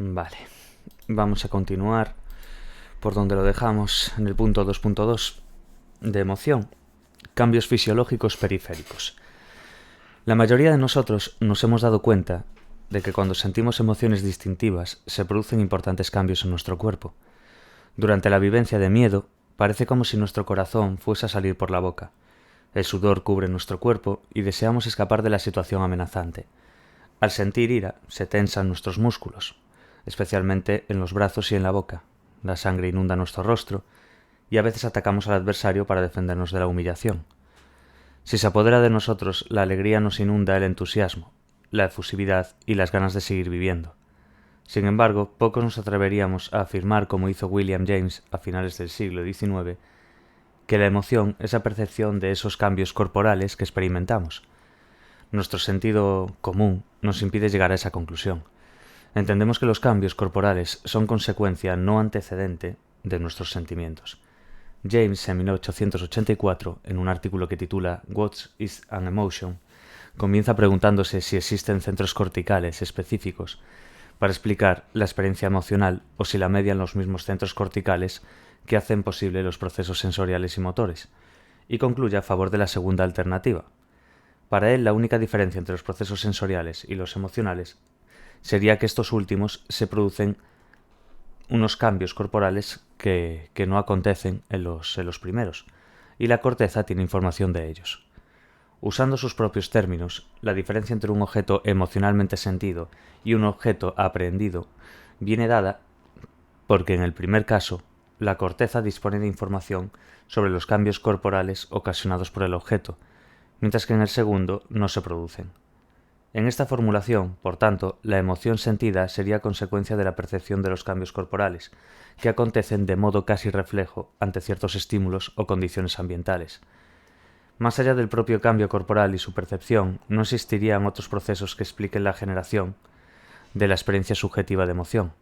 Vale, vamos a continuar por donde lo dejamos en el punto 2.2 de emoción. Cambios fisiológicos periféricos. La mayoría de nosotros nos hemos dado cuenta de que cuando sentimos emociones distintivas se producen importantes cambios en nuestro cuerpo. Durante la vivencia de miedo, parece como si nuestro corazón fuese a salir por la boca. El sudor cubre nuestro cuerpo y deseamos escapar de la situación amenazante. Al sentir ira, se tensan nuestros músculos, especialmente en los brazos y en la boca. La sangre inunda nuestro rostro y a veces atacamos al adversario para defendernos de la humillación. Si se apodera de nosotros, la alegría nos inunda el entusiasmo, la efusividad y las ganas de seguir viviendo. Sin embargo, pocos nos atreveríamos a afirmar, como hizo William James a finales del siglo XIX, que la emoción es la percepción de esos cambios corporales que experimentamos. Nuestro sentido común nos impide llegar a esa conclusión. Entendemos que los cambios corporales son consecuencia no antecedente de nuestros sentimientos. James, en 1884, en un artículo que titula What is an Emotion?, comienza preguntándose si existen centros corticales específicos para explicar la experiencia emocional o si la median los mismos centros corticales que hacen posible los procesos sensoriales y motores, y concluye a favor de la segunda alternativa. Para él, la única diferencia entre los procesos sensoriales y los emocionales sería que estos últimos se producen unos cambios corporales que no acontecen en los primeros, y la corteza tiene información de ellos. Usando sus propios términos, la diferencia entre un objeto emocionalmente sentido y un objeto aprehendido viene dada porque en el primer caso, la corteza dispone de información sobre los cambios corporales ocasionados por el objeto, mientras que en el segundo no se producen. En esta formulación, por tanto, la emoción sentida sería consecuencia de la percepción de los cambios corporales, que acontecen de modo casi reflejo ante ciertos estímulos o condiciones ambientales. Más allá del propio cambio corporal y su percepción, no existirían otros procesos que expliquen la generación de la experiencia subjetiva de emoción.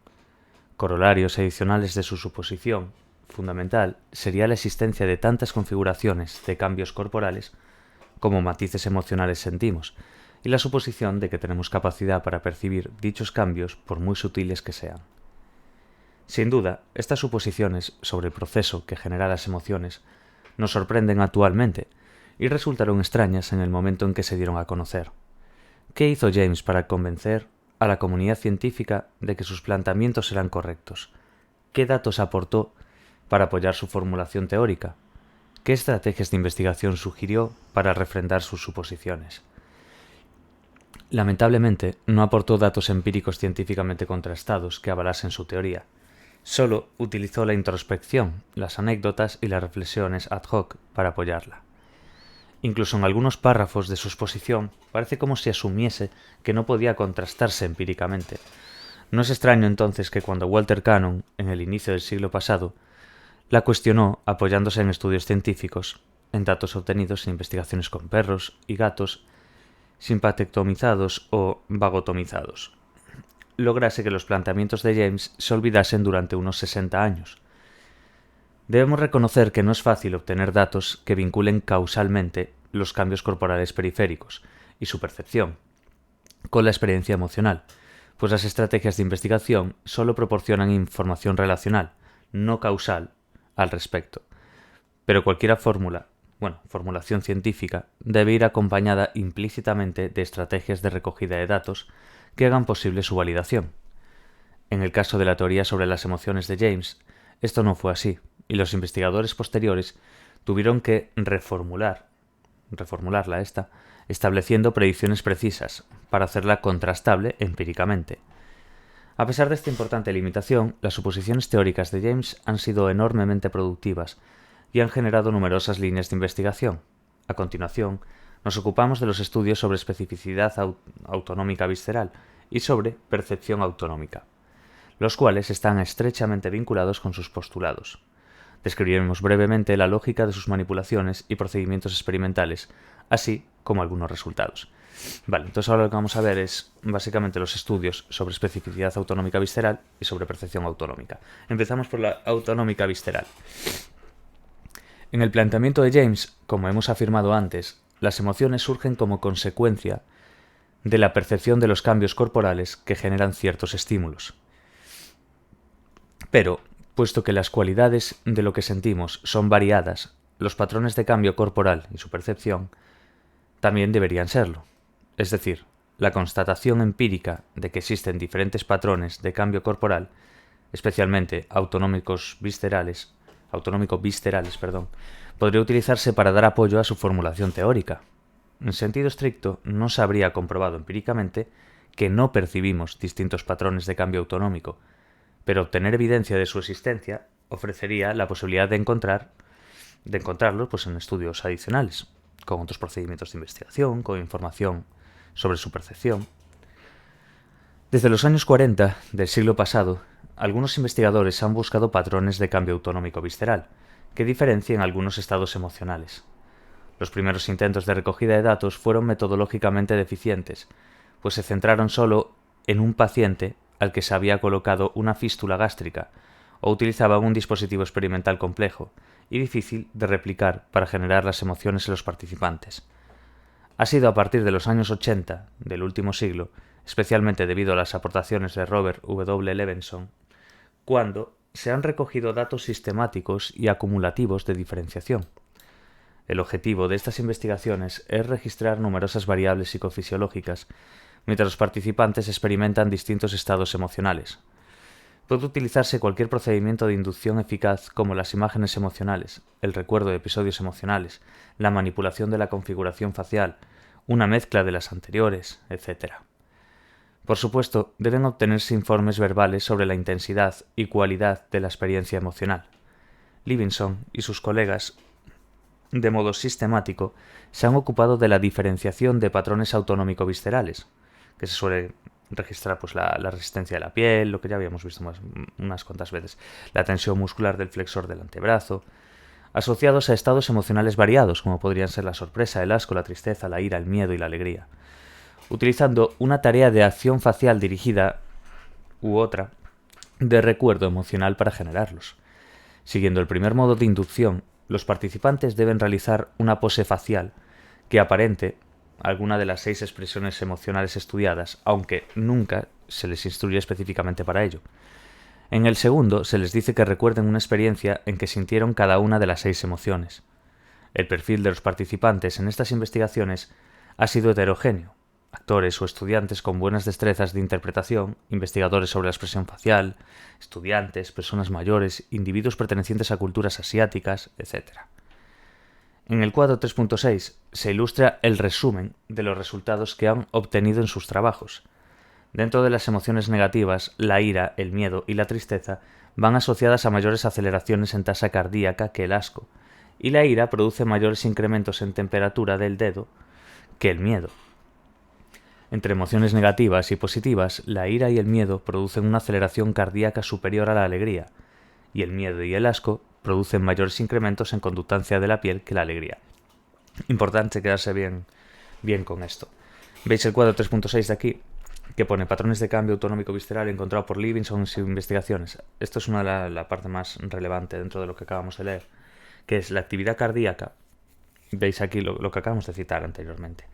Corolarios adicionales de su suposición fundamental sería la existencia de tantas configuraciones de cambios corporales como matices emocionales sentimos, y la suposición de que tenemos capacidad para percibir dichos cambios por muy sutiles que sean. Sin duda, estas suposiciones sobre el proceso que genera las emociones nos sorprenden actualmente y resultaron extrañas en el momento en que se dieron a conocer. ¿Qué hizo James para convencer a la comunidad científica de que sus planteamientos eran correctos? ¿Qué datos aportó para apoyar su formulación teórica? ¿Qué estrategias de investigación sugirió para refrendar sus suposiciones? Lamentablemente, no aportó datos empíricos científicamente contrastados que avalasen su teoría. Solo utilizó la introspección, las anécdotas y las reflexiones ad hoc para apoyarla. Incluso en algunos párrafos de su exposición parece como si asumiese que no podía contrastarse empíricamente. No es extraño entonces que cuando Walter Cannon, en el inicio del siglo pasado, la cuestionó apoyándose en estudios científicos, en datos obtenidos en investigaciones con perros y gatos simpatectomizados o vagotomizados, lograse que los planteamientos de James se olvidasen durante unos 60 años. Debemos reconocer que no es fácil obtener datos que vinculen causalmente los cambios corporales periféricos y su percepción con la experiencia emocional, pues las estrategias de investigación solo proporcionan información relacional, no causal, al respecto. Pero cualquier formulación científica debe ir acompañada implícitamente de estrategias de recogida de datos que hagan posible su validación. En el caso de la teoría sobre las emociones de James, esto no fue así, y los investigadores posteriores tuvieron que reformularla estableciendo predicciones precisas para hacerla contrastable empíricamente. A pesar de esta importante limitación, las suposiciones teóricas de James han sido enormemente productivas y han generado numerosas líneas de investigación. A continuación, nos ocupamos de los estudios sobre especificidad autonómica visceral y sobre percepción autonómica, los cuales están estrechamente vinculados con sus postulados. Describiremos brevemente la lógica de sus manipulaciones y procedimientos experimentales, así como algunos resultados. Vale, entonces ahora lo que vamos a ver es básicamente los estudios sobre especificidad autonómica visceral y sobre percepción autonómica. Empezamos por la autonómica visceral. En el planteamiento de James, como hemos afirmado antes, las emociones surgen como consecuencia de la percepción de los cambios corporales que generan ciertos estímulos. Pero, puesto que las cualidades de lo que sentimos son variadas, los patrones de cambio corporal y su percepción también deberían serlo. Es decir, la constatación empírica de que existen diferentes patrones de cambio corporal, especialmente autonómico-viscerales, podría utilizarse para dar apoyo a su formulación teórica. En sentido estricto, no se habría comprobado empíricamente que no percibimos distintos patrones de cambio autonómico, pero obtener evidencia de su existencia ofrecería la posibilidad de encontrarlos en estudios adicionales, con otros procedimientos de investigación, con información sobre su percepción. Desde los años 40 del siglo pasado, algunos investigadores han buscado patrones de cambio autonómico visceral que diferencien algunos estados emocionales. Los primeros intentos de recogida de datos fueron metodológicamente deficientes, pues se centraron solo en un paciente al que se había colocado una fístula gástrica o utilizaban un dispositivo experimental complejo y difícil de replicar para generar las emociones en los participantes. Ha sido a partir de los años 80 del último siglo, especialmente debido a las aportaciones de Robert W. Levenson, cuando se han recogido datos sistemáticos y acumulativos de diferenciación. El objetivo de estas investigaciones es registrar numerosas variables psicofisiológicas mientras los participantes experimentan distintos estados emocionales. Puede utilizarse cualquier procedimiento de inducción eficaz como las imágenes emocionales, el recuerdo de episodios emocionales, la manipulación de la configuración facial, una mezcla de las anteriores, etc. Por supuesto, deben obtenerse informes verbales sobre la intensidad y cualidad de la experiencia emocional. Levinson y sus colegas, de modo sistemático, se han ocupado de la diferenciación de patrones autonómico-viscerales, que se suele registrar la resistencia de la piel, lo que ya habíamos visto unas cuantas veces, la tensión muscular del flexor del antebrazo, asociados a estados emocionales variados, como podrían ser la sorpresa, el asco, la tristeza, la ira, el miedo y la alegría, utilizando una tarea de acción facial dirigida u otra de recuerdo emocional para generarlos. Siguiendo el primer modo de inducción, los participantes deben realizar una pose facial que aparente alguna de las 6 expresiones emocionales estudiadas, aunque nunca se les instruye específicamente para ello. En el segundo, se les dice que recuerden una experiencia en que sintieron cada una de las 6 emociones. El perfil de los participantes en estas investigaciones ha sido heterogéneo. Actores o estudiantes con buenas destrezas de interpretación, investigadores sobre la expresión facial, estudiantes, personas mayores, individuos pertenecientes a culturas asiáticas, etc. En el cuadro 3.6 se ilustra el resumen de los resultados que han obtenido en sus trabajos. Dentro de las emociones negativas, la ira, el miedo y la tristeza van asociadas a mayores aceleraciones en tasa cardíaca que el asco, y la ira produce mayores incrementos en temperatura del dedo que el miedo. Entre emociones negativas y positivas, la ira y el miedo producen una aceleración cardíaca superior a la alegría, y el miedo y el asco producen mayores incrementos en conductancia de la piel que la alegría. Importante quedarse bien con esto. ¿Veis el cuadro 3.6 de aquí? Que pone patrones de cambio autonómico visceral encontrado por Levinson en sus investigaciones. Esto es una de la parte más relevante dentro de lo que acabamos de leer, que es la actividad cardíaca. Veis aquí lo que acabamos de citar anteriormente.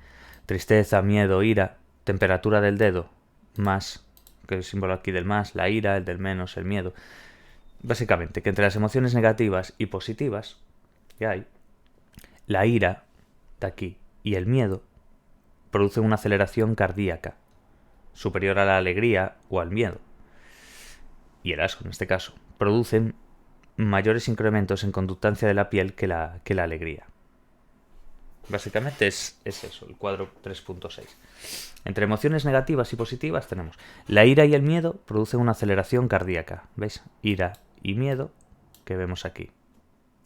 Tristeza, miedo, ira, temperatura del dedo, más, que es el símbolo aquí del más, la ira, el del menos, el miedo. Básicamente, que entre las emociones negativas y positivas que hay, la ira de aquí y el miedo producen una aceleración cardíaca superior a la alegría o al miedo. Y el asco, en este caso, producen mayores incrementos en conductancia de la piel que la alegría. Básicamente es eso, el cuadro 3.6. Entre emociones negativas y positivas tenemos la ira y el miedo producen una aceleración cardíaca. ¿Veis? Ira y miedo, que vemos aquí.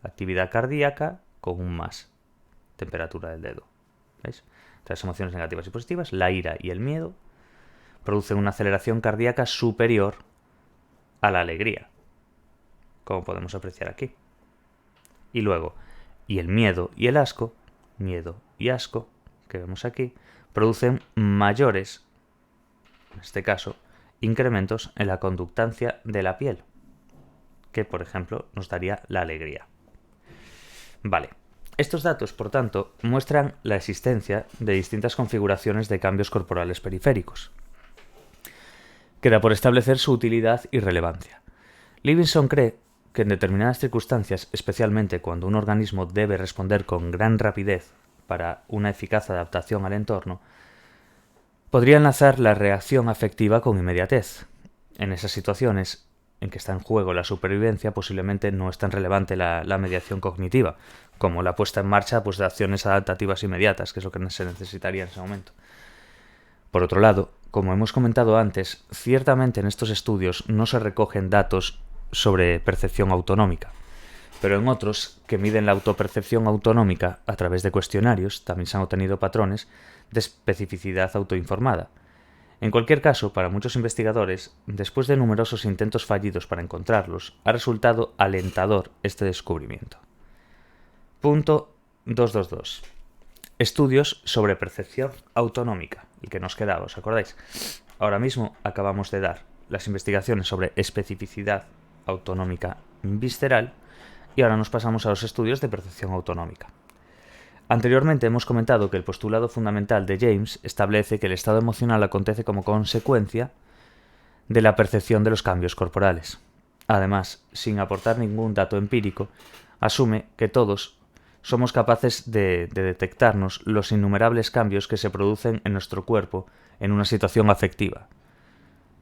Actividad cardíaca con un más. Temperatura del dedo. ¿Veis? Entre las emociones negativas y positivas, la ira y el miedo producen una aceleración cardíaca superior a la alegría, como podemos apreciar aquí. Y luego, y el miedo y el asco, miedo y asco, que vemos aquí, producen mayores, en este caso, incrementos en la conductancia de la piel, que por ejemplo nos daría la alegría. Vale, estos datos, por tanto, muestran la existencia de distintas configuraciones de cambios corporales periféricos. Queda por establecer su utilidad y relevancia. Livingston cree que en determinadas circunstancias, especialmente cuando un organismo debe responder con gran rapidez para una eficaz adaptación al entorno, podría enlazar la reacción afectiva con inmediatez. En esas situaciones en que está en juego la supervivencia, posiblemente no es tan relevante la mediación cognitiva, como la puesta en marcha de acciones adaptativas inmediatas, que es lo que se necesitaría en ese momento. Por otro lado, como hemos comentado antes, ciertamente en estos estudios no se recogen datos sobre percepción autonómica, pero en otros, que miden la autopercepción autonómica a través de cuestionarios, también se han obtenido patrones de especificidad autoinformada. En cualquier caso, para muchos investigadores, después de numerosos intentos fallidos para encontrarlos, ha resultado alentador este descubrimiento. Punto 222. Estudios sobre percepción autonómica, el que nos quedaba, ¿os acordáis? Ahora mismo acabamos de dar las investigaciones sobre especificidad autonómica visceral y ahora nos pasamos a los estudios de percepción autonómica. Anteriormente hemos comentado que el postulado fundamental de James establece que el estado emocional acontece como consecuencia de la percepción de los cambios corporales. Además, sin aportar ningún dato empírico, asume que todos somos capaces de detectarnos los innumerables cambios que se producen en nuestro cuerpo en una situación afectiva.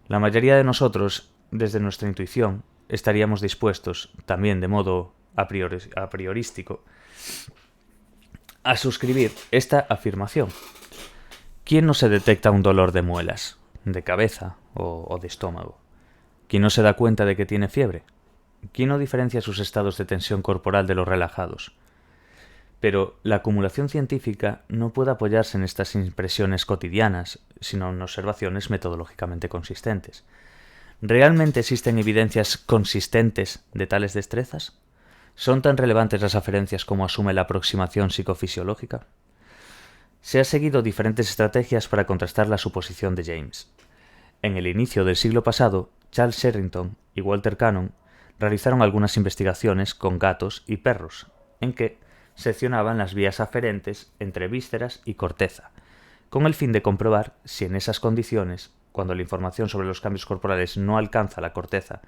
La mayoría de nosotros, desde nuestra intuición, estaríamos dispuestos, también de modo a priorístico, a suscribir esta afirmación. ¿Quién no se detecta un dolor de muelas, de cabeza o de estómago? ¿Quién no se da cuenta de que tiene fiebre? ¿Quién no diferencia sus estados de tensión corporal de los relajados? Pero la acumulación científica no puede apoyarse en estas impresiones cotidianas, sino en observaciones metodológicamente consistentes. ¿Realmente existen evidencias consistentes de tales destrezas? ¿Son tan relevantes las aferencias como asume la aproximación psicofisiológica? Se han seguido diferentes estrategias para contrastar la suposición de James. En el inicio del siglo pasado, Charles Sherrington y Walter Cannon realizaron algunas investigaciones con gatos y perros, en que seccionaban las vías aferentes entre vísceras y corteza, con el fin de comprobar si en esas condiciones, cuando la información sobre los cambios corporales no alcanza la corteza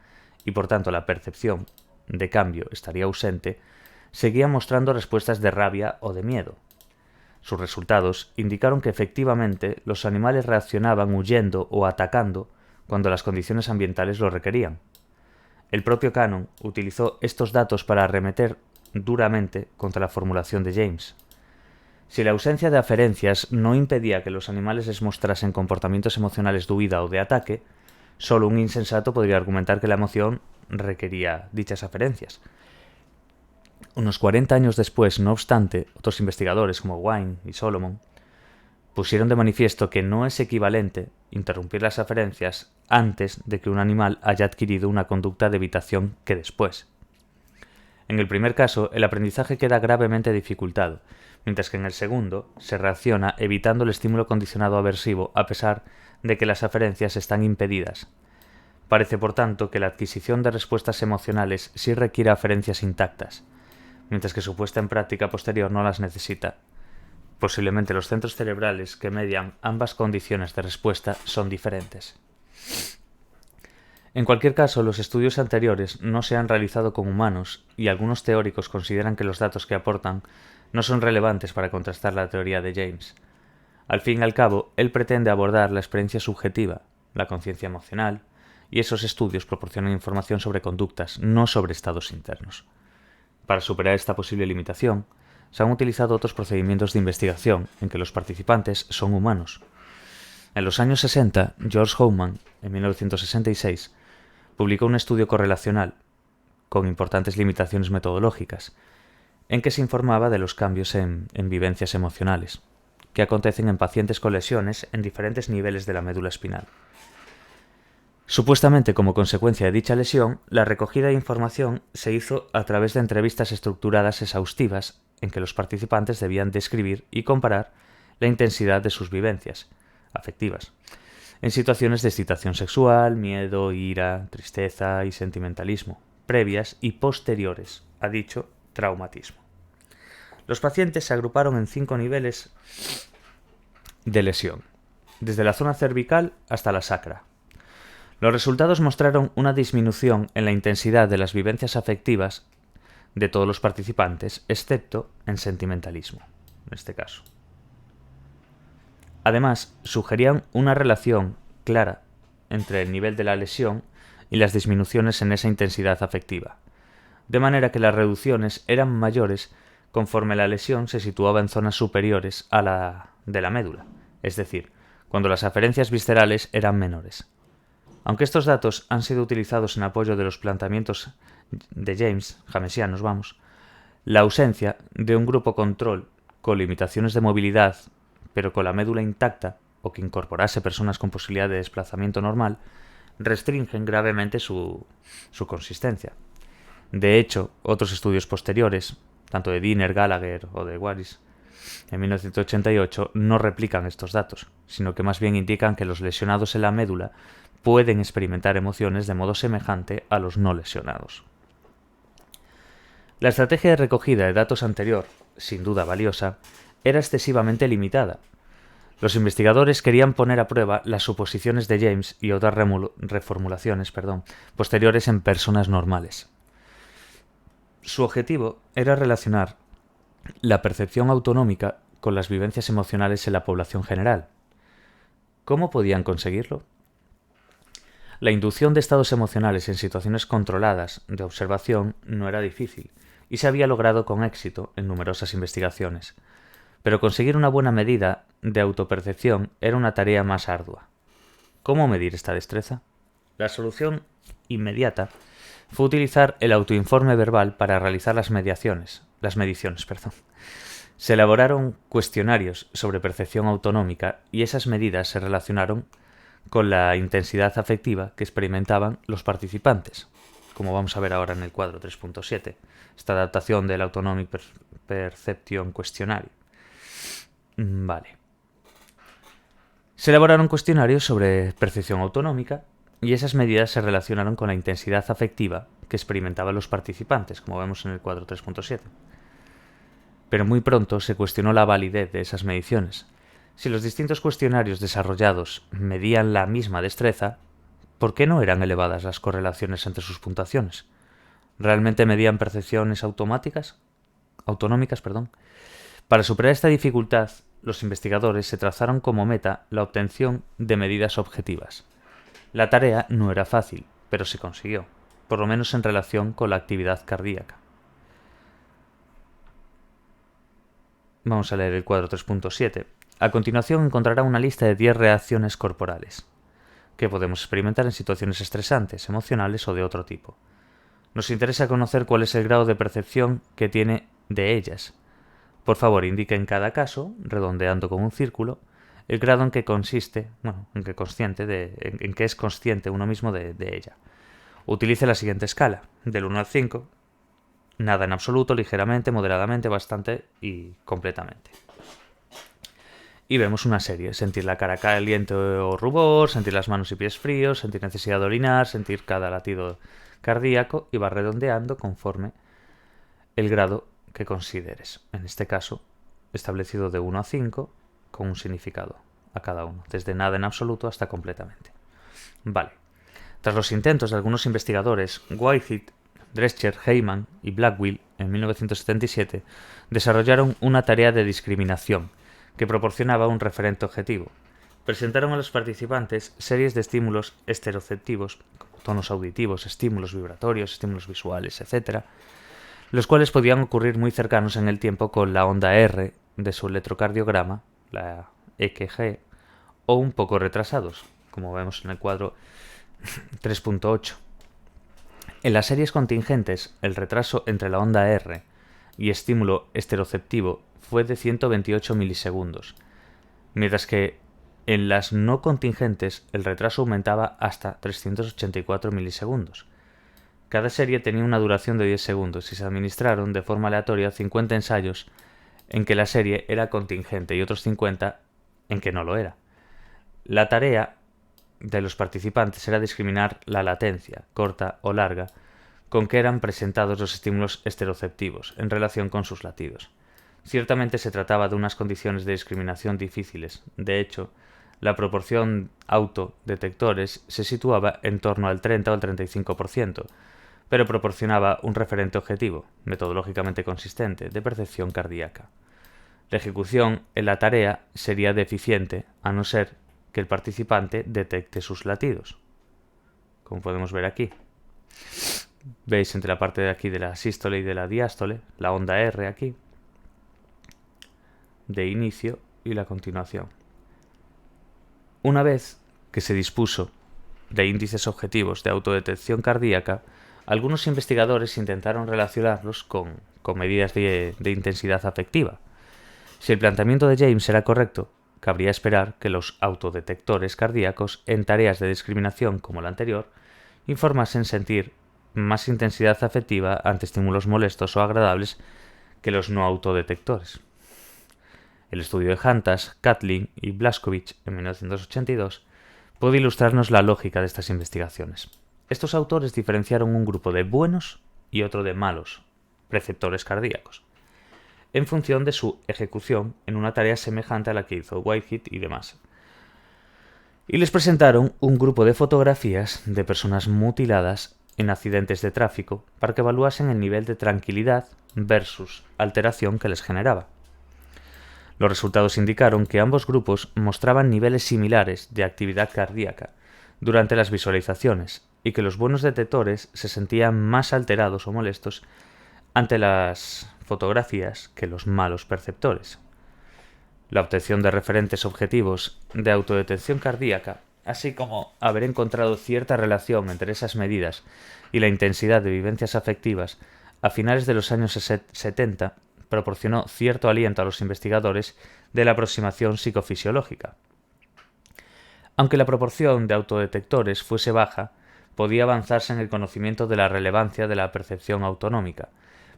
y por tanto la percepción de cambio estaría ausente, seguían mostrando respuestas de rabia o de miedo. Sus resultados indicaron que efectivamente los animales reaccionaban huyendo o atacando cuando las condiciones ambientales lo requerían. El propio Cannon utilizó estos datos para arremeter duramente contra la formulación de James. Si la ausencia de aferencias no impedía que los animales les mostrasen comportamientos emocionales de huida o de ataque, solo un insensato podría argumentar que la emoción requería dichas aferencias. Unos 40 años después, no obstante, otros investigadores como Wine y Solomon pusieron de manifiesto que no es equivalente interrumpir las aferencias antes de que un animal haya adquirido una conducta de evitación que después. En el primer caso, el aprendizaje queda gravemente dificultado, mientras que en el segundo se reacciona evitando el estímulo condicionado aversivo a pesar de que las aferencias están impedidas. Parece, por tanto, que la adquisición de respuestas emocionales sí requiere aferencias intactas, mientras que su puesta en práctica posterior no las necesita. Posiblemente los centros cerebrales que median ambas condiciones de respuesta son diferentes. En cualquier caso, los estudios anteriores no se han realizado con humanos y algunos teóricos consideran que los datos que aportan no son relevantes para contrastar la teoría de James. Al fin y al cabo, él pretende abordar la experiencia subjetiva, la conciencia emocional, y esos estudios proporcionan información sobre conductas, no sobre estados internos. Para superar esta posible limitación, se han utilizado otros procedimientos de investigación en que los participantes son humanos. En los años 60, George Hohmann, en 1966, publicó un estudio correlacional, con importantes limitaciones metodológicas, en que se informaba de los cambios en vivencias emocionales, que acontecen en pacientes con lesiones en diferentes niveles de la médula espinal. Supuestamente como consecuencia de dicha lesión, la recogida de información se hizo a través de entrevistas estructuradas exhaustivas en que los participantes debían describir y comparar la intensidad de sus vivencias afectivas en situaciones de excitación sexual, miedo, ira, tristeza y sentimentalismo, previas y posteriores a dicho traumatismo. Los pacientes se agruparon en 5 niveles de lesión, desde la zona cervical hasta la sacra. Los resultados mostraron una disminución en la intensidad de las vivencias afectivas de todos los participantes, excepto en sentimentalismo, en este caso. Además, sugerían una relación clara entre el nivel de la lesión y las disminuciones en esa intensidad afectiva, de manera que las reducciones eran mayores conforme la lesión se situaba en zonas superiores a la de la médula, es decir, cuando las aferencias viscerales eran menores. Aunque estos datos han sido utilizados en apoyo de los planteamientos de James, jamesianos, la ausencia de un grupo control con limitaciones de movilidad, pero con la médula intacta, o que incorporase personas con posibilidad de desplazamiento normal, restringen gravemente su consistencia. De hecho, otros estudios posteriores, tanto de Diener, Gallagher o de Waris, en 1988, no replican estos datos, sino que más bien indican que los lesionados en la médula pueden experimentar emociones de modo semejante a los no lesionados. La estrategia de recogida de datos anterior, sin duda valiosa, era excesivamente limitada. Los investigadores querían poner a prueba las suposiciones de James y otras reformulaciones posteriores en personas normales. Su objetivo era relacionar la percepción autonómica con las vivencias emocionales en la población general. ¿Cómo podían conseguirlo? La inducción de estados emocionales en situaciones controladas de observación no era difícil y se había logrado con éxito en numerosas investigaciones, pero conseguir una buena medida de autopercepción era una tarea más ardua. ¿Cómo medir esta destreza? La solución inmediata fue utilizar el autoinforme verbal para realizar las mediciones. Se elaboraron cuestionarios sobre percepción autonómica y esas medidas se relacionaron con la intensidad afectiva que experimentaban los participantes, como vamos a ver ahora en el cuadro 3.7, esta adaptación del Autonomic Perception Questionnaire. Vale. Se elaboraron cuestionarios sobre percepción autonómica y esas medidas se relacionaron con la intensidad afectiva que experimentaban los participantes, como vemos en el cuadro 3.7. Pero muy pronto se cuestionó la validez de esas mediciones. Si los distintos cuestionarios desarrollados medían la misma destreza, ¿por qué no eran elevadas las correlaciones entre sus puntuaciones? ¿Realmente medían percepciones autonómicas? Para superar esta dificultad, los investigadores se trazaron como meta la obtención de medidas objetivas. La tarea no era fácil, pero se consiguió, por lo menos en relación con la actividad cardíaca. Vamos a leer el cuadro 3.7. A continuación encontrará una lista de 10 reacciones corporales que podemos experimentar en situaciones estresantes, emocionales o de otro tipo. Nos interesa conocer cuál es el grado de percepción que tiene de ellas. Por favor, indique en cada caso, redondeando con un círculo, el grado en que es consciente uno mismo de ella. Utilice la siguiente escala, del 1 al 5, nada en absoluto, ligeramente, moderadamente, bastante y completamente. Y vemos una serie: sentir la cara caliente o rubor, sentir las manos y pies fríos, sentir necesidad de orinar, sentir cada latido cardíaco, y va redondeando conforme el grado que consideres. En este caso, establecido de 1 a 5, con un significado a cada uno, desde nada en absoluto hasta completamente. Vale. Tras los intentos de algunos investigadores, Whitehead, Drescher, Heyman y Blackwell, en 1977, desarrollaron una tarea de discriminación que proporcionaba un referente objetivo. Presentaron a los participantes series de estímulos estereoceptivos, como tonos auditivos, estímulos vibratorios, estímulos visuales, etc., los cuales podían ocurrir muy cercanos en el tiempo con la onda R de su electrocardiograma, la EKG, o un poco retrasados, como vemos en el cuadro 3.8. En las series contingentes, el retraso entre la onda R y estímulo estereoceptivo fue de 128 milisegundos, mientras que en las no contingentes el retraso aumentaba hasta 384 milisegundos. Cada serie tenía una duración de 10 segundos y se administraron de forma aleatoria 50 ensayos en que la serie era contingente y otros 50 en que no lo era. La tarea de los participantes era discriminar la latencia, corta o larga, con que eran presentados los estímulos estereoceptivos en relación con sus latidos. Ciertamente se trataba de unas condiciones de discriminación difíciles. De hecho, la proporción autodetectores se situaba en torno al 30 o al 35%, pero proporcionaba un referente objetivo, metodológicamente consistente, de percepción cardíaca. La ejecución en la tarea sería deficiente a no ser que el participante detecte sus latidos, como podemos ver aquí. Veis entre la parte de aquí de la sístole y de la diástole, la onda R aquí, de inicio y la continuación. Una vez que se dispuso de índices objetivos de autodetección cardíaca, algunos investigadores intentaron relacionarlos con medidas de intensidad afectiva. Si el planteamiento de James era correcto, cabría esperar que los autodetectores cardíacos en tareas de discriminación como la anterior informasen sentir más intensidad afectiva ante estímulos molestos o agradables que los no autodetectores. El estudio de Hantas, Catlin y Blaskowicz en 1982 puede ilustrarnos la lógica de estas investigaciones. Estos autores diferenciaron un grupo de buenos y otro de malos preceptores cardíacos, en función de su ejecución en una tarea semejante a la que hizo Whitehead y demás. Y les presentaron un grupo de fotografías de personas mutiladas en accidentes de tráfico para que evaluasen el nivel de tranquilidad versus alteración que les generaba. Los resultados indicaron que ambos grupos mostraban niveles similares de actividad cardíaca durante las visualizaciones y que los buenos detectores se sentían más alterados o molestos ante las fotografías que los malos perceptores. La obtención de referentes objetivos de autodetección cardíaca, así como haber encontrado cierta relación entre esas medidas y la intensidad de vivencias afectivas a finales de los años 70, proporcionó cierto aliento a los investigadores de la aproximación psicofisiológica. Aunque la proporción de autodetectores fuese baja, podía avanzarse en el conocimiento de la relevancia de la percepción autonómica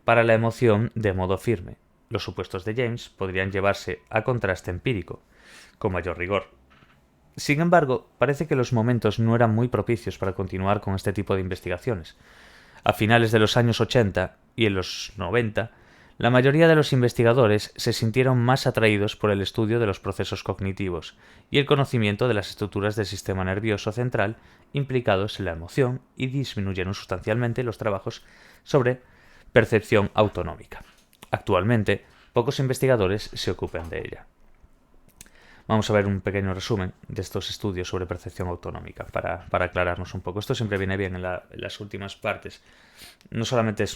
para la emoción de modo firme. Los supuestos de James podrían llevarse a contraste empírico, con mayor rigor. Sin embargo, parece que los momentos no eran muy propicios para continuar con este tipo de investigaciones. A finales de los años 80 y en los 90, la mayoría de los investigadores se sintieron más atraídos por el estudio de los procesos cognitivos y el conocimiento de las estructuras del sistema nervioso central implicados en la emoción y disminuyeron sustancialmente los trabajos sobre percepción autonómica. Actualmente, pocos investigadores se ocupan de ella. Vamos a ver un pequeño resumen de estos estudios sobre percepción autonómica para aclararnos un poco. Esto siempre viene bien en las últimas partes. No solamente es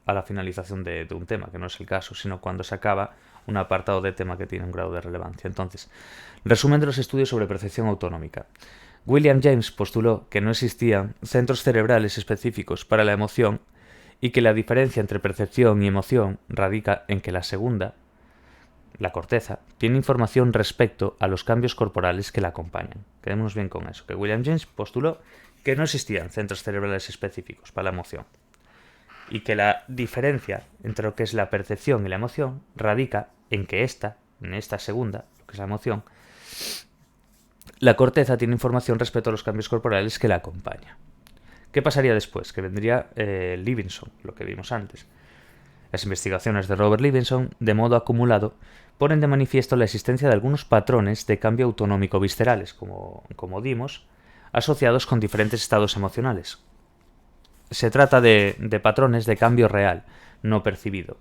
a la finalización de un tema, que no es el caso, sino cuando se acaba un apartado de tema que tiene un grado de relevancia. Entonces, resumen de los estudios sobre percepción autonómica. William James postuló que no existían centros cerebrales específicos para la emoción y que la diferencia entre percepción y emoción radica en que la segunda, la corteza, tiene información respecto a los cambios corporales que la acompañan. Quedémonos bien con eso, que William James postuló que no existían centros cerebrales específicos para la emoción y que la diferencia entre lo que es la percepción y la emoción radica en que en esta segunda, lo que es la emoción, la corteza tiene información respecto a los cambios corporales que la acompañan. ¿Qué pasaría después? Que vendría Levinson, lo que vimos antes. Las investigaciones de Robert Levinson, de modo acumulado, ponen de manifiesto la existencia de algunos patrones de cambio autonómico viscerales, como dimos, asociados con diferentes estados emocionales. Se trata de patrones de cambio real, no percibido.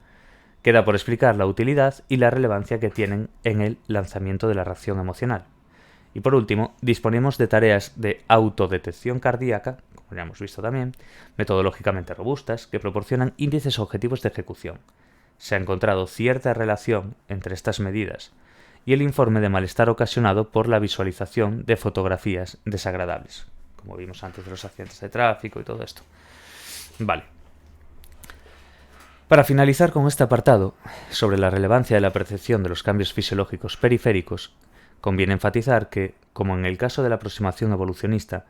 Queda por explicar la utilidad y la relevancia que tienen en el lanzamiento de la reacción emocional. Y por último, disponemos de tareas de autodetección cardíaca, como ya hemos visto también, metodológicamente robustas, que proporcionan índices objetivos de ejecución. Se ha encontrado cierta relación entre estas medidas y el informe de malestar ocasionado por la visualización de fotografías desagradables, como vimos antes de los accidentes de tráfico y todo esto. Vale. Para finalizar con este apartado, sobre la relevancia de la percepción de los cambios fisiológicos periféricos, conviene enfatizar que, como en el caso de la aproximación evolucionista,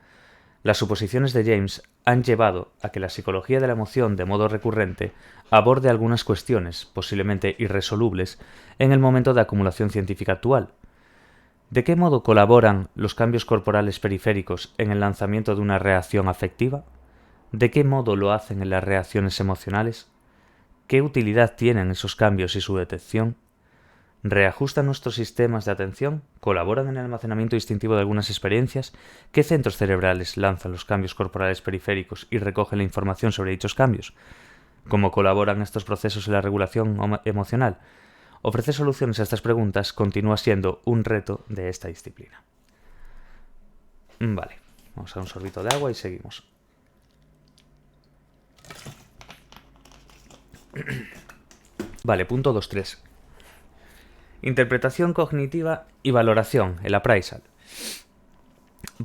las suposiciones de James han llevado a que la psicología de la emoción de modo recurrente aborde algunas cuestiones, posiblemente irresolubles, en el momento de acumulación científica actual. ¿De qué modo colaboran los cambios corporales periféricos en el lanzamiento de una reacción afectiva? ¿De qué modo lo hacen en las reacciones emocionales? ¿Qué utilidad tienen esos cambios y su detección? ¿Reajustan nuestros sistemas de atención? ¿Colaboran en el almacenamiento instintivo de algunas experiencias? ¿Qué centros cerebrales lanzan los cambios corporales periféricos y recogen la información sobre dichos cambios? ¿Cómo colaboran estos procesos en la regulación emocional? Ofrecer soluciones a estas preguntas continúa siendo un reto de esta disciplina. Vale, vamos a dar un sorbito de agua y seguimos. Vale, punto 2.3. Interpretación cognitiva y valoración, el appraisal.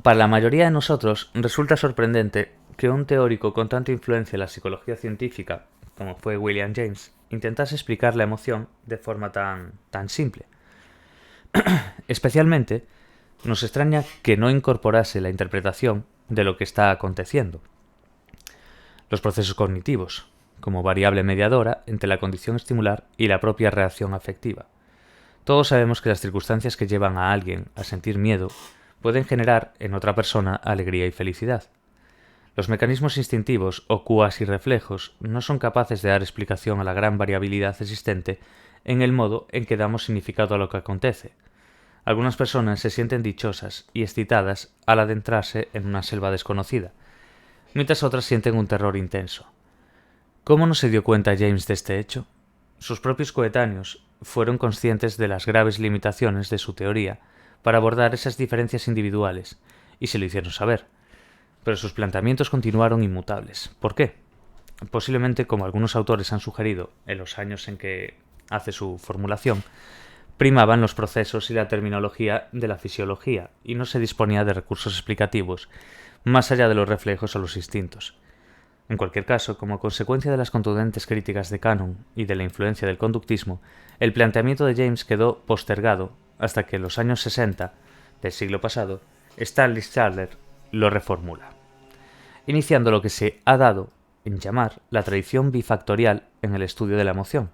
Para la mayoría de nosotros resulta sorprendente que un teórico con tanta influencia en la psicología científica, como fue William James, intentase explicar la emoción de forma tan simple. Especialmente, nos extraña que no incorporase la interpretación de lo que está aconteciendo. Los procesos cognitivos, como variable mediadora entre la condición estimular y la propia reacción afectiva. Todos sabemos que las circunstancias que llevan a alguien a sentir miedo pueden generar en otra persona alegría y felicidad. Los mecanismos instintivos o cuasi reflejos no son capaces de dar explicación a la gran variabilidad existente en el modo en que damos significado a lo que acontece. Algunas personas se sienten dichosas y excitadas al adentrarse en una selva desconocida, mientras otras sienten un terror intenso. ¿Cómo no se dio cuenta James de este hecho? Sus propios coetáneos fueron conscientes de las graves limitaciones de su teoría para abordar esas diferencias individuales, y se lo hicieron saber. Pero sus planteamientos continuaron inmutables. ¿Por qué? Posiblemente, como algunos autores han sugerido en los años en que hace su formulación, primaban los procesos y la terminología de la fisiología, y no se disponía de recursos explicativos más allá de los reflejos o los instintos. En cualquier caso, como consecuencia de las contundentes críticas de Cannon y de la influencia del conductismo, el planteamiento de James quedó postergado hasta que en los años 60 del siglo pasado, Stanley Schaller lo reformula, iniciando lo que se ha dado en llamar la tradición bifactorial en el estudio de la emoción,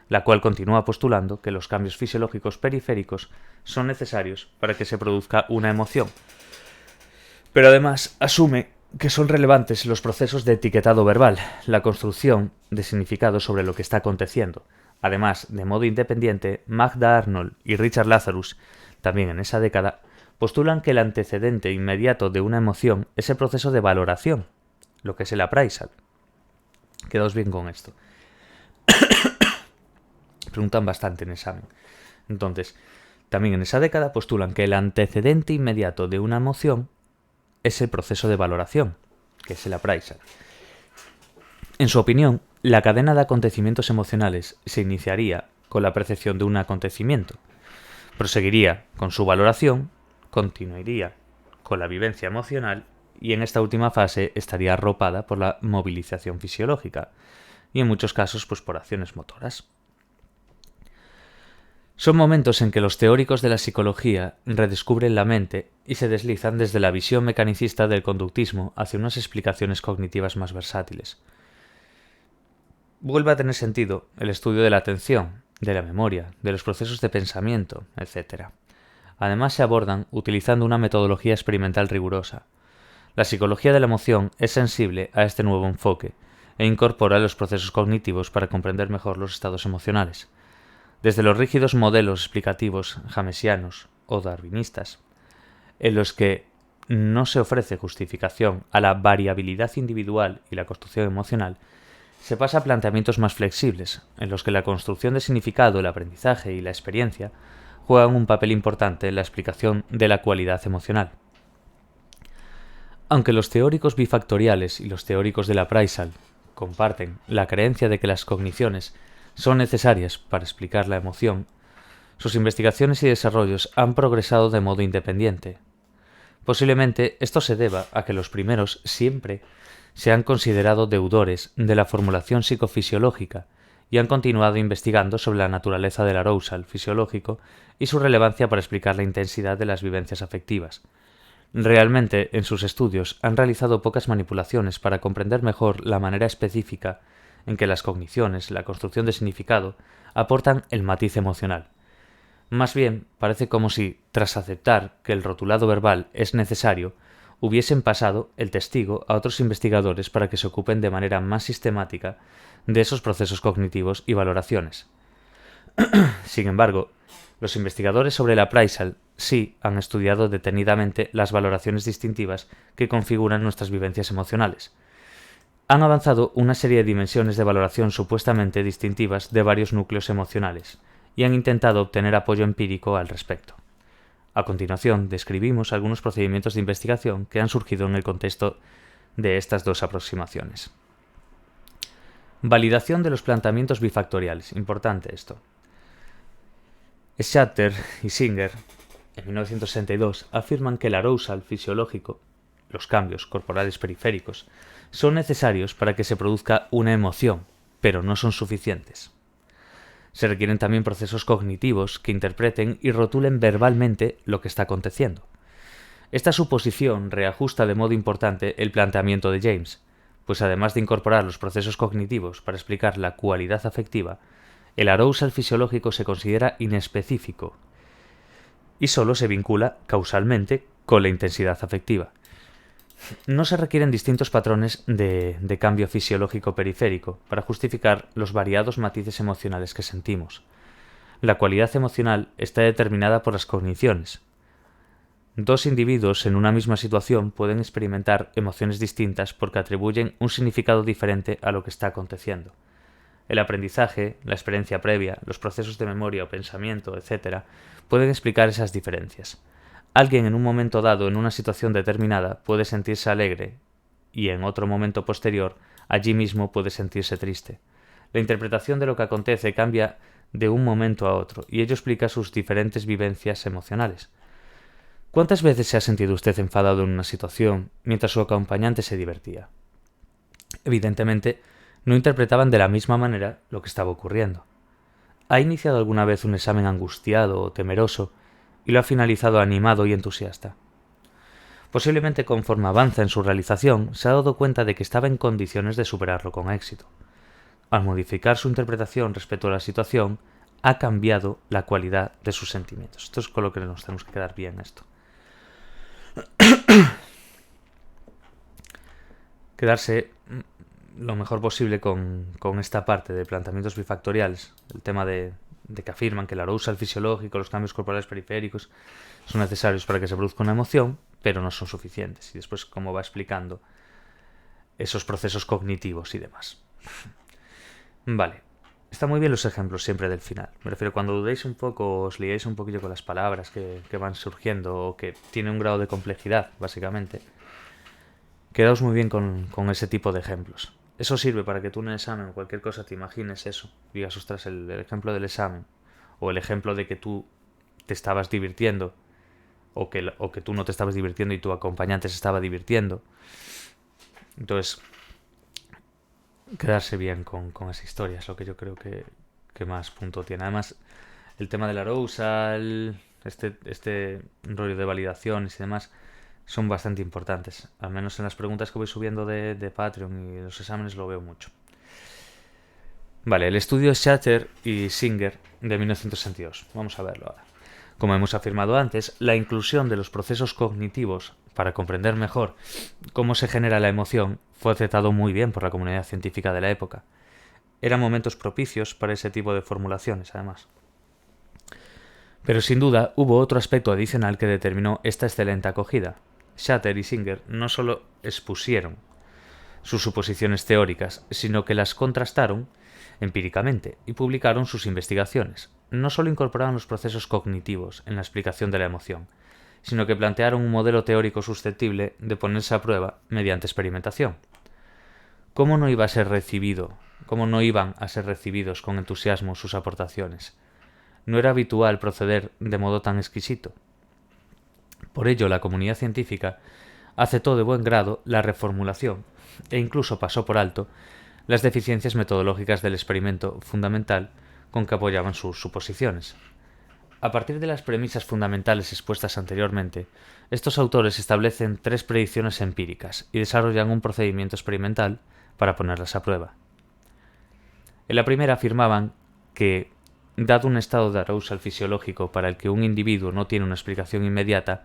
la cual continúa postulando que los cambios fisiológicos periféricos son necesarios para que se produzca una emoción, pero además asume que son relevantes los procesos de etiquetado verbal, la construcción de significado sobre lo que está aconteciendo. Además, de modo independiente, Magda Arnold y Richard Lazarus, también en esa década, postulan que el antecedente inmediato de una emoción es el proceso de valoración, lo que es el appraisal. Quedaos bien con esto. Preguntan bastante en examen. Entonces, también en esa década postulan que el antecedente inmediato de una emoción es el proceso de valoración, que es el appraisal. En su opinión, la cadena de acontecimientos emocionales se iniciaría con la percepción de un acontecimiento, proseguiría con su valoración, continuaría con la vivencia emocional y en esta última fase estaría arropada por la movilización fisiológica y en muchos casos pues por acciones motoras. Son momentos en que los teóricos de la psicología redescubren la mente y se deslizan desde la visión mecanicista del conductismo hacia unas explicaciones cognitivas más versátiles. Vuelve a tener sentido el estudio de la atención, de la memoria, de los procesos de pensamiento, etc. Además se abordan utilizando una metodología experimental rigurosa. La psicología de la emoción es sensible a este nuevo enfoque e incorpora los procesos cognitivos para comprender mejor los estados emocionales. Desde los rígidos modelos explicativos jamesianos o darwinistas, en los que no se ofrece justificación a la variabilidad individual y la construcción emocional, se pasa a planteamientos más flexibles, en los que la construcción de significado, el aprendizaje y la experiencia juegan un papel importante en la explicación de la cualidad emocional. Aunque los teóricos bifactoriales y los teóricos del appraisal comparten la creencia de que las cogniciones son necesarias para explicar la emoción, sus investigaciones y desarrollos han progresado de modo independiente. Posiblemente esto se deba a que los primeros siempre se han considerado deudores de la formulación psicofisiológica y han continuado investigando sobre la naturaleza del arousal fisiológico y su relevancia para explicar la intensidad de las vivencias afectivas. Realmente, en sus estudios han realizado pocas manipulaciones para comprender mejor la manera específica en que las cogniciones, la construcción de significado, aportan el matiz emocional. Más bien, parece como si, tras aceptar que el rotulado verbal es necesario, hubiesen pasado el testigo a otros investigadores para que se ocupen de manera más sistemática de esos procesos cognitivos y valoraciones. Sin embargo, los investigadores sobre el appraisal sí han estudiado detenidamente las valoraciones distintivas que configuran nuestras vivencias emocionales. Han avanzado una serie de dimensiones de valoración supuestamente distintivas de varios núcleos emocionales y han intentado obtener apoyo empírico al respecto. A continuación, describimos algunos procedimientos de investigación que han surgido en el contexto de estas dos aproximaciones. Validación de los planteamientos bifactoriales. Importante esto. Schachter y Singer, en 1962, afirman que el arousal fisiológico, los cambios corporales periféricos, son necesarios para que se produzca una emoción, pero no son suficientes. Se requieren también procesos cognitivos que interpreten y rotulen verbalmente lo que está aconteciendo. Esta suposición reajusta de modo importante el planteamiento de James, pues además de incorporar los procesos cognitivos para explicar la cualidad afectiva, el arousal fisiológico se considera inespecífico y solo se vincula causalmente con la intensidad afectiva. No se requieren distintos patrones de cambio fisiológico periférico para justificar los variados matices emocionales que sentimos. La cualidad emocional está determinada por las cogniciones. Dos individuos en una misma situación pueden experimentar emociones distintas porque atribuyen un significado diferente a lo que está aconteciendo. El aprendizaje, la experiencia previa, los procesos de memoria o pensamiento, etc., pueden explicar esas diferencias. Alguien en un momento dado, en una situación determinada, puede sentirse alegre y en otro momento posterior, allí mismo puede sentirse triste. La interpretación de lo que acontece cambia de un momento a otro y ello explica sus diferentes vivencias emocionales. ¿Cuántas veces se ha sentido usted enfadado en una situación mientras su acompañante se divertía? Evidentemente, no interpretaban de la misma manera lo que estaba ocurriendo. ¿Ha iniciado alguna vez un examen angustiado o temeroso y lo ha finalizado animado y entusiasta? Posiblemente conforme avanza en su realización, se ha dado cuenta de que estaba en condiciones de superarlo con éxito. Al modificar su interpretación respecto a la situación, ha cambiado la cualidad de sus sentimientos. Esto es con lo que nos tenemos que quedar bien esto. Quedarse lo mejor posible con esta parte de planteamientos bifactoriales, el tema de que afirman que el arousal fisiológico, los cambios corporales periféricos son necesarios para que se produzca una emoción, pero no son suficientes. Y después cómo va explicando esos procesos cognitivos y demás. Vale, están muy bien los ejemplos siempre del final. Me refiero, cuando dudéis un poco, os liéis un poquillo con las palabras que van surgiendo o que tienen un grado de complejidad, básicamente, quedaos muy bien con ese tipo de ejemplos. Eso sirve para que tú en el examen o cualquier cosa te imagines eso. Digas, ostras, el ejemplo del examen. O el ejemplo de que tú te estabas divirtiendo. O que tú no te estabas divirtiendo y tu acompañante se estaba divirtiendo. Entonces, quedarse bien con esa historia es lo que yo creo que más punto tiene. Además, el tema del arousal, este rollo de validaciones y demás, son bastante importantes. Al menos en las preguntas que voy subiendo de Patreon y los exámenes lo veo mucho. Vale, el estudio de Schachter y Singer de 1962. Vamos a verlo ahora. Como hemos afirmado antes, la inclusión de los procesos cognitivos para comprender mejor cómo se genera la emoción fue aceptado muy bien por la comunidad científica de la época. Eran momentos propicios para ese tipo de formulaciones, además. Pero sin duda hubo otro aspecto adicional que determinó esta excelente acogida. Schachter y Singer no solo expusieron sus suposiciones teóricas, sino que las contrastaron empíricamente y publicaron sus investigaciones. No solo incorporaron los procesos cognitivos en la explicación de la emoción, sino que plantearon un modelo teórico susceptible de ponerse a prueba mediante experimentación. ¿Cómo no iban a ser recibidos con entusiasmo sus aportaciones? No era habitual proceder de modo tan exquisito. Por ello, la comunidad científica aceptó de buen grado la reformulación e incluso pasó por alto las deficiencias metodológicas del experimento fundamental con que apoyaban sus suposiciones. A partir de las premisas fundamentales expuestas anteriormente, estos autores establecen 3 predicciones empíricas y desarrollan un procedimiento experimental para ponerlas a prueba. En la primera afirmaban que, dado un estado de arousal fisiológico para el que un individuo no tiene una explicación inmediata,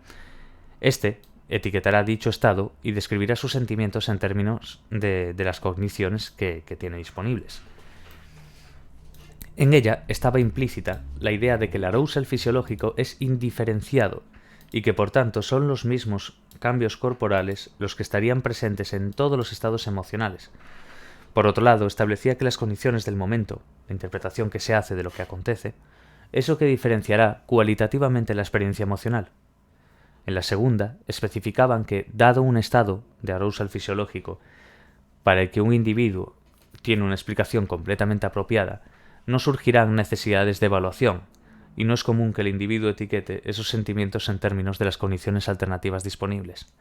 éste etiquetará dicho estado y describirá sus sentimientos en términos de las cogniciones que tiene disponibles. En ella estaba implícita la idea de que el arousal fisiológico es indiferenciado y que por tanto son los mismos cambios corporales los que estarían presentes en todos los estados emocionales. Por otro lado, establecía que las condiciones del momento, la interpretación que se hace de lo que acontece, es lo que diferenciará cualitativamente la experiencia emocional. En la segunda, especificaban que, dado un estado de arousal fisiológico para el que un individuo tiene una explicación completamente apropiada, no surgirán necesidades de evaluación, y no es común que el individuo etiquete esos sentimientos en términos de las condiciones alternativas disponibles.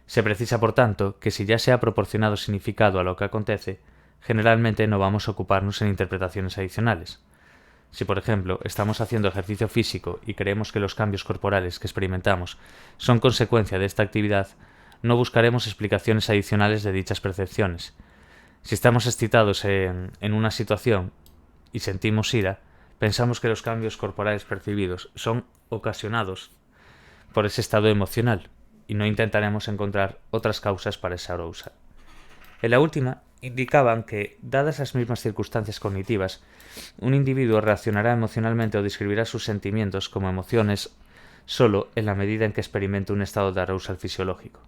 Se precisa, por tanto, que si ya se ha proporcionado significado a lo que acontece, generalmente no vamos a ocuparnos en interpretaciones adicionales. Si, por ejemplo, estamos haciendo ejercicio físico y creemos que los cambios corporales que experimentamos son consecuencia de esta actividad, no buscaremos explicaciones adicionales de dichas percepciones. Si estamos excitados en una situación y sentimos ira, pensamos que los cambios corporales percibidos son ocasionados por ese estado emocional y no intentaremos encontrar otras causas para ese arousal. En la última, indicaban que, dadas las mismas circunstancias cognitivas, un individuo reaccionará emocionalmente o describirá sus sentimientos como emociones solo en la medida en que experimente un estado de arousal fisiológico.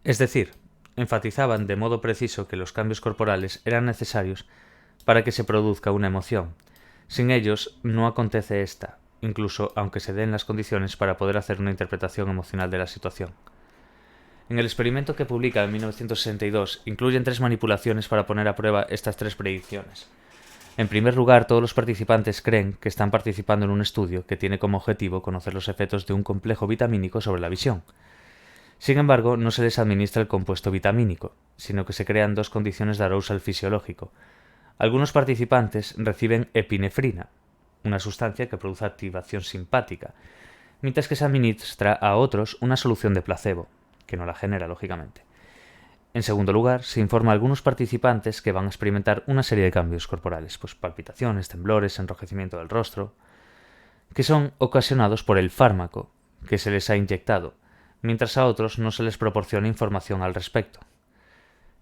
Es decir, enfatizaban de modo preciso que los cambios corporales eran necesarios para que se produzca una emoción. Sin ellos no acontece esta, incluso aunque se den las condiciones para poder hacer una interpretación emocional de la situación. En el experimento que publica en 1962 incluyen 3 manipulaciones para poner a prueba estas 3 predicciones. En primer lugar, todos los participantes creen que están participando en un estudio que tiene como objetivo conocer los efectos de un complejo vitamínico sobre la visión. Sin embargo, no se les administra el compuesto vitamínico, sino que se crean 2 condiciones de arousal fisiológico. Algunos participantes reciben epinefrina, una sustancia que produce activación simpática, mientras que se administra a otros una solución de placebo, que no la genera, lógicamente. En segundo lugar, se informa a algunos participantes que van a experimentar una serie de cambios corporales, pues palpitaciones, temblores, enrojecimiento del rostro, que son ocasionados por el fármaco que se les ha inyectado, mientras a otros no se les proporciona información al respecto.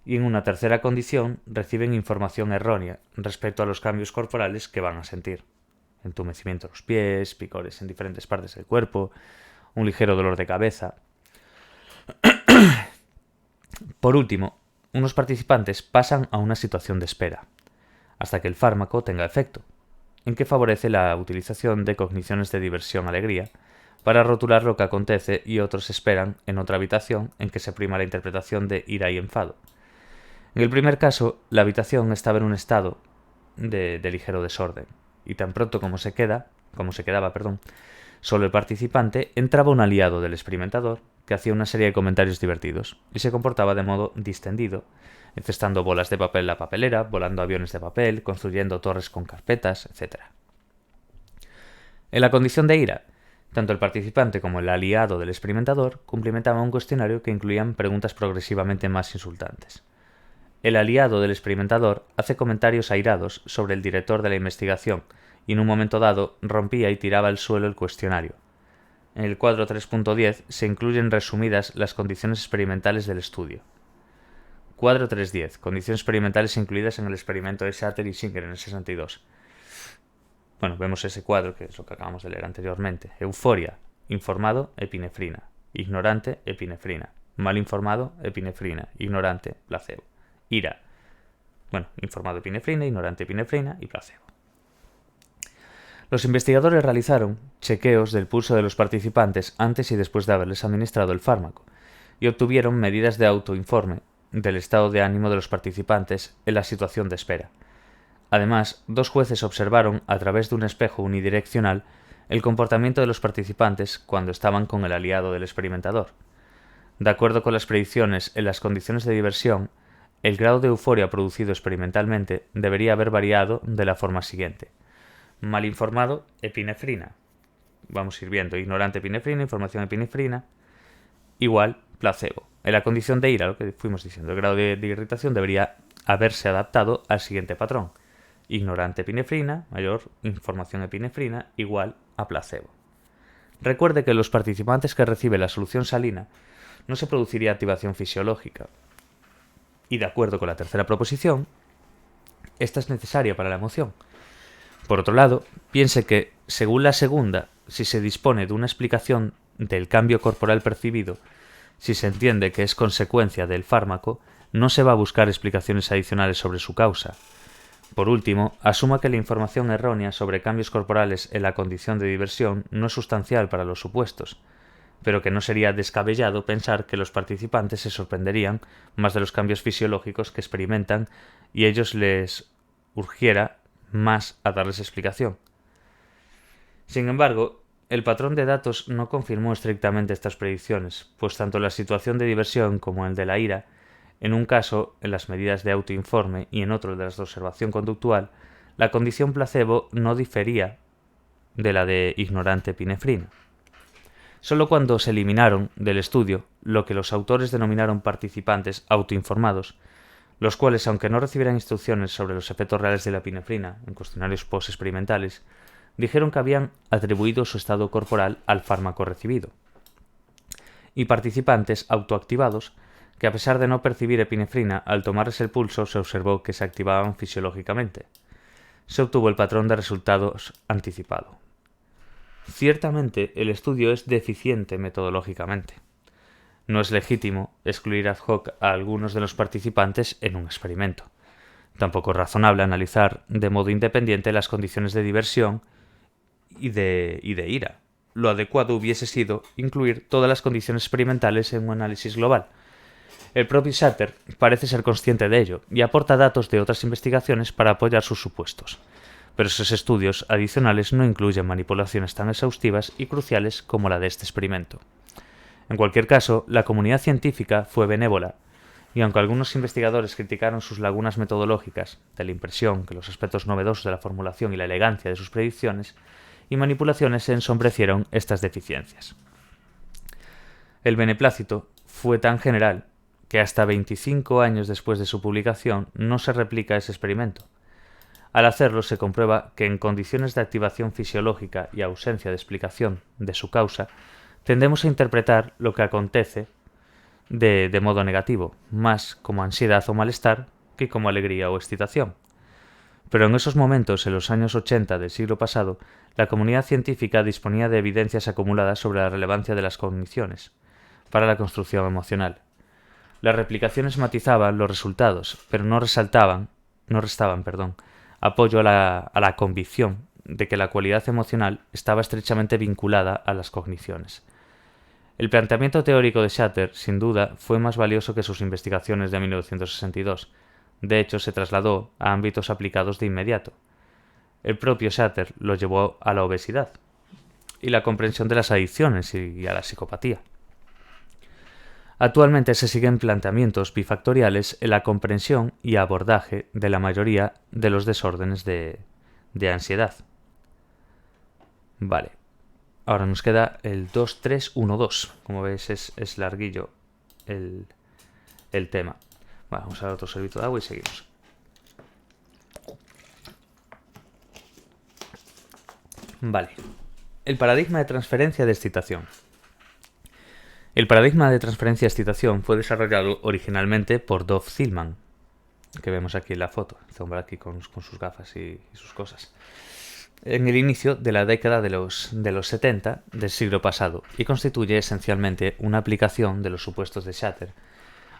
Y en una tercera condición, reciben información errónea respecto a los cambios corporales que van a sentir. Entumecimiento de los pies, picores en diferentes partes del cuerpo, un ligero dolor de cabeza. Por último, unos participantes pasan a una situación de espera, hasta que el fármaco tenga efecto, en que favorece la utilización de cogniciones de diversión-alegría para rotular lo que acontece, y otros esperan en otra habitación en que se prima la interpretación de ira y enfado. En el primer caso, la habitación estaba en un estado de ligero desorden, y tan pronto como se quedaba, solo el participante, entraba un aliado del experimentador que hacía una serie de comentarios divertidos y se comportaba de modo distendido, encestando bolas de papel en la papelera, volando aviones de papel, construyendo torres con carpetas, etc. En la condición de ira, tanto el participante como el aliado del experimentador cumplimentaban un cuestionario que incluían preguntas progresivamente más insultantes. El aliado del experimentador hace comentarios airados sobre el director de la investigación y en un momento dado rompía y tiraba al suelo el cuestionario. En el cuadro 3.10 se incluyen resumidas las condiciones experimentales del estudio. Cuadro 3.10. Condiciones experimentales incluidas en el experimento de Shatter y Singer en el 62. Bueno, vemos ese cuadro, que es lo que acabamos de leer anteriormente. Euforia. Informado, epinefrina. Ignorante, epinefrina. Mal informado, epinefrina. Ignorante, placebo. Ira. Bueno, informado, epinefrina. Ignorante, epinefrina y placebo. Los investigadores realizaron chequeos del pulso de los participantes antes y después de haberles administrado el fármaco y obtuvieron medidas de autoinforme del estado de ánimo de los participantes en la situación de espera. Además, 2 jueces observaron a través de un espejo unidireccional el comportamiento de los participantes cuando estaban con el aliado del experimentador. De acuerdo con las predicciones en las condiciones de diversión, el grado de euforia producido experimentalmente debería haber variado de la forma siguiente. Mal informado, epinefrina. Vamos a ir viendo. Ignorante, epinefrina. Información, epinefrina. Igual, placebo. En la condición de ira, lo que fuimos diciendo, el grado de irritación debería haberse adaptado al siguiente patrón. Ignorante, epinefrina, mayor, información, epinefrina, igual a placebo. Recuerde que en los participantes que reciben la solución salina no se produciría activación fisiológica. Y de acuerdo con la tercera proposición, esta es necesaria para la emoción. Por otro lado, piense que, según la segunda, si se dispone de una explicación del cambio corporal percibido, si se entiende que es consecuencia del fármaco, no se va a buscar explicaciones adicionales sobre su causa. Por último, asuma que la información errónea sobre cambios corporales en la condición de diversión no es sustancial para los supuestos, pero que no sería descabellado pensar que los participantes se sorprenderían más de los cambios fisiológicos que experimentan y ellos les urgiera más a darles explicación. Sin embargo, el patrón de datos no confirmó estrictamente estas predicciones, pues tanto la situación de diversión como el de la ira, en un caso en las medidas de autoinforme y en otro de las de observación conductual, la condición placebo no difería de la de ignorante epinefrina. Solo cuando se eliminaron del estudio lo que los autores denominaron participantes autoinformados, los cuales, aunque no recibieran instrucciones sobre los efectos reales de la epinefrina en cuestionarios post-experimentales, dijeron que habían atribuido su estado corporal al fármaco recibido, y participantes autoactivados que, a pesar de no percibir epinefrina, al tomarles el pulso se observó que se activaban fisiológicamente. Se obtuvo el patrón de resultados anticipado. Ciertamente, el estudio es deficiente metodológicamente. No es legítimo excluir ad hoc a algunos de los participantes en un experimento. Tampoco es razonable analizar de modo independiente las condiciones de diversión y de ira. Lo adecuado hubiese sido incluir todas las condiciones experimentales en un análisis global. El propio Shatter parece ser consciente de ello y aporta datos de otras investigaciones para apoyar sus supuestos, pero esos estudios adicionales no incluyen manipulaciones tan exhaustivas y cruciales como la de este experimento. En cualquier caso, la comunidad científica fue benévola, y aunque algunos investigadores criticaron sus lagunas metodológicas, de la impresión que los aspectos novedosos de la formulación y la elegancia de sus predicciones y manipulaciones se ensombrecieron estas deficiencias. El beneplácito fue tan general que hasta 25 años después de su publicación no se replica ese experimento. Al hacerlo se comprueba que en condiciones de activación fisiológica y ausencia de explicación de su causa, tendemos a interpretar lo que acontece de modo negativo, más como ansiedad o malestar que como alegría o excitación. Pero en esos momentos, en los años 80 del siglo pasado, la comunidad científica disponía de evidencias acumuladas sobre la relevancia de las cogniciones para la construcción emocional. Las replicaciones matizaban los resultados, pero no restaban apoyo a la convicción de que la cualidad emocional estaba estrechamente vinculada a las cogniciones. El planteamiento teórico de Shatter, sin duda, fue más valioso que sus investigaciones de 1962. De hecho, se trasladó a ámbitos aplicados de inmediato. El propio Shatter lo llevó a la obesidad y la comprensión de las adicciones y a la psicopatía. Actualmente se siguen planteamientos bifactoriales en la comprensión y abordaje de la mayoría de los desórdenes de ansiedad. Vale. Ahora nos queda el 2-3-1-2. Como veis es larguillo el tema. Vale, vamos a dar otro sorbito de agua y seguimos. Vale. El paradigma de transferencia de excitación. El paradigma de transferencia de excitación fue desarrollado originalmente por Dov Zillman, que vemos aquí en la foto, este hombre aquí con sus gafas y sus cosas, en el inicio de la década de los 70 del siglo pasado, y constituye esencialmente una aplicación de los supuestos de Shatter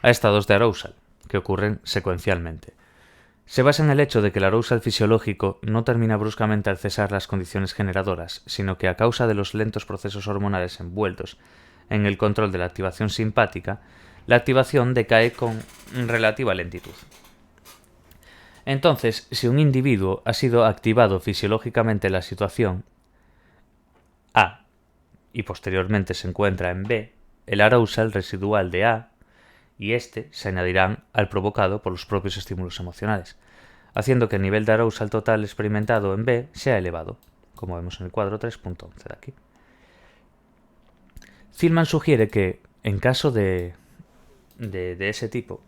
a estados de arousal, que ocurren secuencialmente. Se basa en el hecho de que el arousal fisiológico no termina bruscamente al cesar las condiciones generadoras, sino que a causa de los lentos procesos hormonales envueltos en el control de la activación simpática, la activación decae con relativa lentitud. Entonces, si un individuo ha sido activado fisiológicamente en la situación A y posteriormente se encuentra en B, el arousal residual de A y este se añadirán al provocado por los propios estímulos emocionales, haciendo que el nivel de arousal total experimentado en B sea elevado, como vemos en el cuadro 3.11 de aquí. Zillman sugiere que, en caso de ese tipo,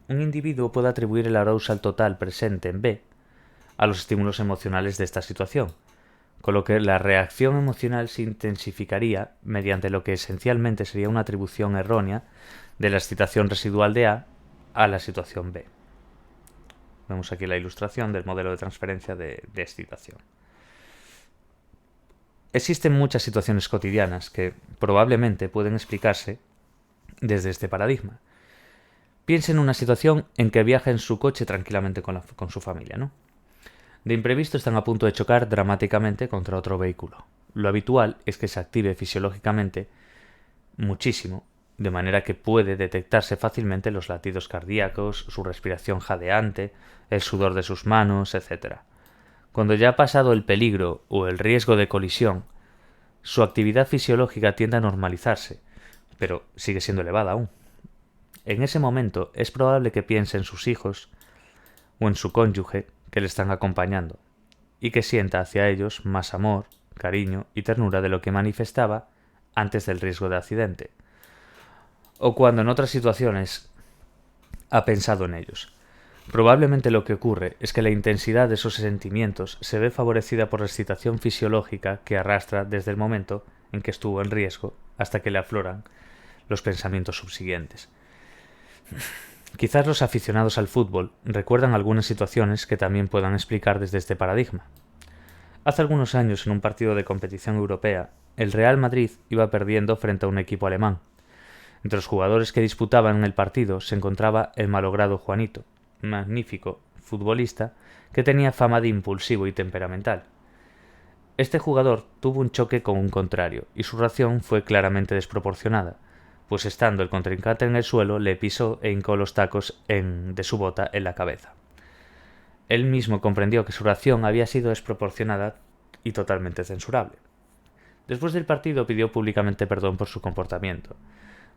un individuo puede atribuir el arousal total presente en B a los estímulos emocionales de esta situación, con lo que la reacción emocional se intensificaría mediante lo que esencialmente sería una atribución errónea de la excitación residual de A a la situación B. Vemos aquí la ilustración del modelo de transferencia de excitación. Existen muchas situaciones cotidianas que probablemente pueden explicarse desde este paradigma. Piense en una situación en que viaja en su coche tranquilamente con su familia, ¿no? De imprevisto están a punto de chocar dramáticamente contra otro vehículo. Lo habitual es que se active fisiológicamente muchísimo, de manera que puede detectarse fácilmente los latidos cardíacos, su respiración jadeante, el sudor de sus manos, etc. Cuando ya ha pasado el peligro o el riesgo de colisión, su actividad fisiológica tiende a normalizarse, pero sigue siendo elevada aún. En ese momento es probable que piense en sus hijos o en su cónyuge que le están acompañando y que sienta hacia ellos más amor, cariño y ternura de lo que manifestaba antes del riesgo de accidente, o cuando en otras situaciones ha pensado en ellos. Probablemente lo que ocurre es que la intensidad de esos sentimientos se ve favorecida por la excitación fisiológica que arrastra desde el momento en que estuvo en riesgo hasta que le afloran los pensamientos subsiguientes. Quizás los aficionados al fútbol recuerdan algunas situaciones que también puedan explicar desde este paradigma. Hace algunos años, en un partido de competición europea, el Real Madrid iba perdiendo frente a un equipo alemán. Entre los jugadores que disputaban el partido se encontraba el malogrado Juanito, magnífico futbolista que tenía fama de impulsivo y temperamental. Este jugador tuvo un choque con un contrario y su reacción fue claramente desproporcionada, pues estando el contrincante en el suelo le pisó e hincó los tacos de su bota en la cabeza. Él mismo comprendió que su reacción había sido desproporcionada y totalmente censurable. Después del partido pidió públicamente perdón por su comportamiento.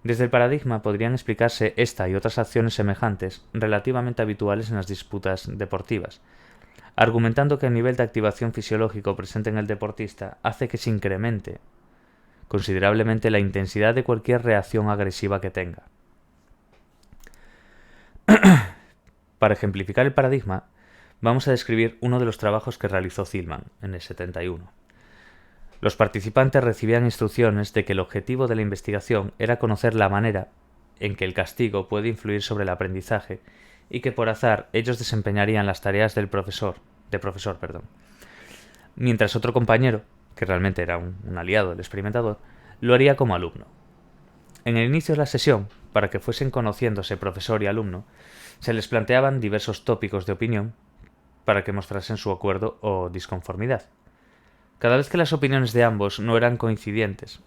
Desde el paradigma podrían explicarse esta y otras acciones semejantes relativamente habituales en las disputas deportivas, argumentando que el nivel de activación fisiológico presente en el deportista hace que se incremente considerablemente la intensidad de cualquier reacción agresiva que tenga. Para ejemplificar el paradigma, vamos a describir uno de los trabajos que realizó Zielman en el 71. Los participantes recibían instrucciones de que el objetivo de la investigación era conocer la manera en que el castigo puede influir sobre el aprendizaje y que por azar ellos desempeñarían las tareas de profesor, mientras otro compañero, que realmente era un aliado del experimentador, lo haría como alumno. En el inicio de la sesión, para que fuesen conociéndose profesor y alumno, se les planteaban diversos tópicos de opinión para que mostrasen su acuerdo o disconformidad. Cada vez que las opiniones de ambos no eran coincidentes,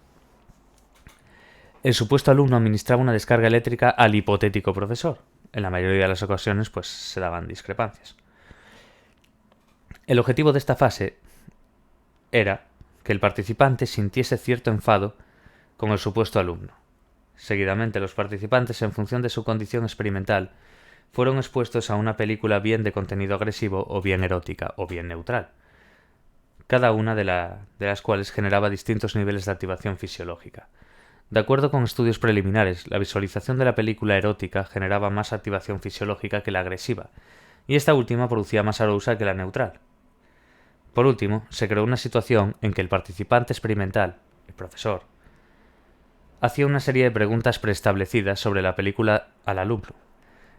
el supuesto alumno administraba una descarga eléctrica al hipotético profesor. En la mayoría de las ocasiones, pues se daban discrepancias. El objetivo de esta fase era que el participante sintiese cierto enfado con el supuesto alumno. Seguidamente, los participantes, en función de su condición experimental, fueron expuestos a una película bien de contenido agresivo o bien erótica o bien neutral, cada una de las cuales generaba distintos niveles de activación fisiológica. De acuerdo con estudios preliminares, la visualización de la película erótica generaba más activación fisiológica que la agresiva, y esta última producía más arousal que la neutral. Por último, se creó una situación en que el participante experimental, el profesor, hacía una serie de preguntas preestablecidas sobre la película al alumno,